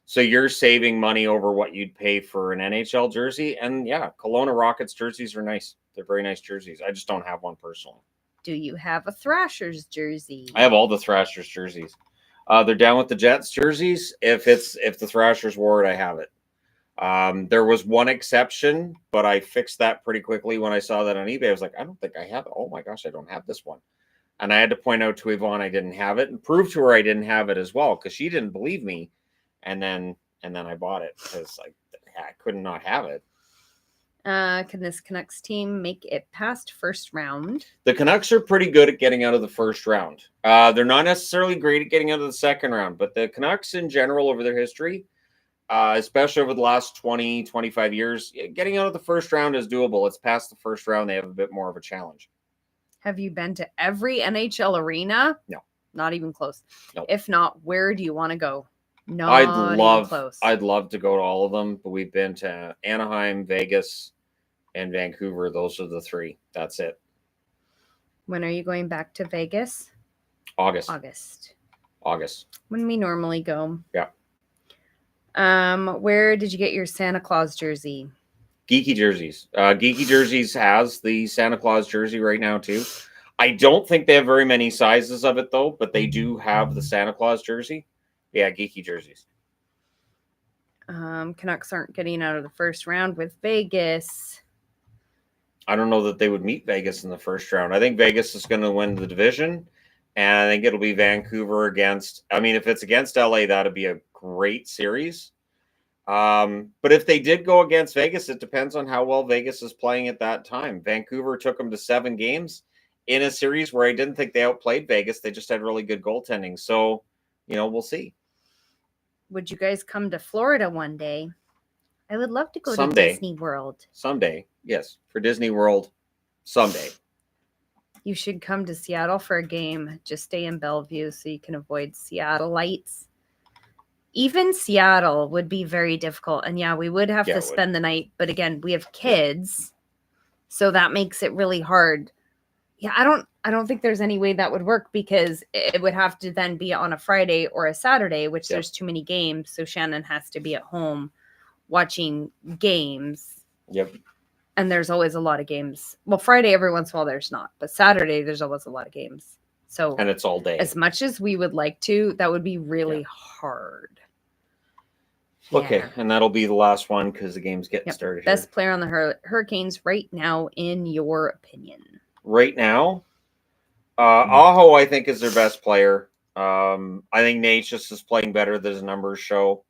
S1: So you're saving money over what you'd pay for an NHL jersey. And yeah, Kelowna Rockets jerseys are nice. They're very nice jerseys. I just don't have one personally.
S2: Do you have a Thrashers jersey?
S1: I have all the Thrashers jerseys. They're down with the Jets jerseys. If the Thrashers wore it, I have it. There was one exception, but I fixed that pretty quickly when I saw that on eBay. I was like, I don't think I have it. Oh my gosh, I don't have this one. And I had to point out to Yvonne I didn't have it and prove to her I didn't have it as well, because she didn't believe me. And then I bought it because I could not have it.
S2: Can this Canucks team make it past first round?
S1: The Canucks are pretty good at getting out of the first round. They're not necessarily great at getting out of the second round, but the Canucks in general over their history especially over the last 20, 25 years. Getting out of the first round is doable. It's past the first round. They have a bit more of a challenge.
S2: Have you been to every NHL arena?
S1: No.
S2: Not even close.
S1: No.
S2: If not, where do you want to go? Not even close.
S1: I'd love to go to all of them, but we've been to Anaheim, Vegas, and Vancouver. Those are the three. That's it.
S2: When are you going back to Vegas?
S1: August.
S2: When we normally go.
S1: Yeah.
S2: Where did you get your Santa Claus jersey?
S1: Geeky Jerseys. Geeky Jerseys has the Santa Claus jersey right now too. I don't think they have very many sizes of it though, but they do have the Santa Claus jersey. Yeah, Geeky Jerseys.
S2: Canucks aren't getting out of the first round with Vegas.
S1: I don't know that they would meet Vegas in the first round. I think Vegas is going to win the division, and I think it'll be Vancouver against. I mean, if it's against LA, that'd be a great series. But if they did go against Vegas, it depends on how well Vegas is playing at that time. Vancouver took them to 7 games in a series where I didn't think they outplayed Vegas. They just had really good goaltending. So, we'll see.
S2: Would you guys come to Florida one day? I would love to go
S1: Someday.
S2: to Disney World.
S1: Someday. Yes. For Disney World. Someday.
S2: You should come to Seattle for a game. Just stay in Bellevue so you can avoid Seattleites. Even Seattle would be very difficult. And yeah, we would have to spend the night. But again, we have kids. So that makes it really hard. Yeah, I don't think there's any way that would work because it would have to then be on a Friday or a Saturday, which there's too many games. So Shannon has to be at home watching games.
S1: Yep.
S2: And there's always a lot of games. Well, Friday, every once in a while, there's not. But Saturday, there's always a lot of games. So,
S1: and it's all day.
S2: As much as we would like to, that would be really hard.
S1: Okay, and that'll be the last one because the game's getting started.
S2: Best player on the Hurricanes right now, in your opinion?
S1: Right now, Aho, I think, is their best player. I think Nate just is playing better than his numbers show,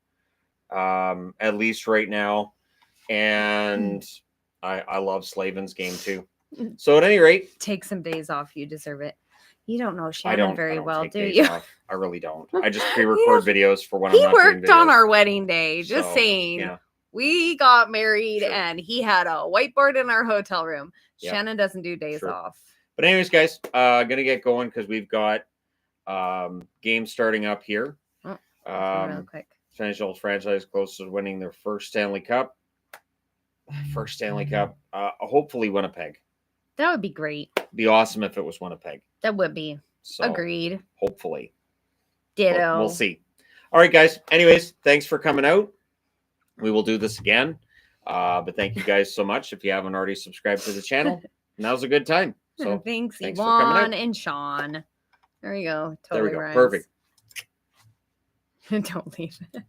S1: at least right now. And I love Slavin's game too. So at any rate,
S2: take some days off. You deserve it. You don't know Shannon very well, do you?
S1: I really don't. I just pre-record videos for when I'm not doing videos.
S2: He worked on our wedding day. Just saying.
S1: Yeah.
S2: We got married and he had a whiteboard in our hotel room. Yep. Shannon doesn't do days off.
S1: But anyways, guys, gonna get going because we've got games starting up here.
S2: Real quick.
S1: Spanish Old franchise close to winning their first Stanley Cup. Hopefully Winnipeg.
S2: That would be great.
S1: Be awesome if it was Winnipeg.
S2: That would be.
S1: So,
S2: agreed.
S1: Hopefully.
S2: Ditto.
S1: We'll see. All right, guys. Anyways, thanks for coming out. We will do this again. But thank you guys so much. If you haven't already subscribed to the channel, now's a good time. So
S2: thanks Yvonne and Sean. There you go. Totally
S1: there we go. Perfect.
S2: Don't leave it.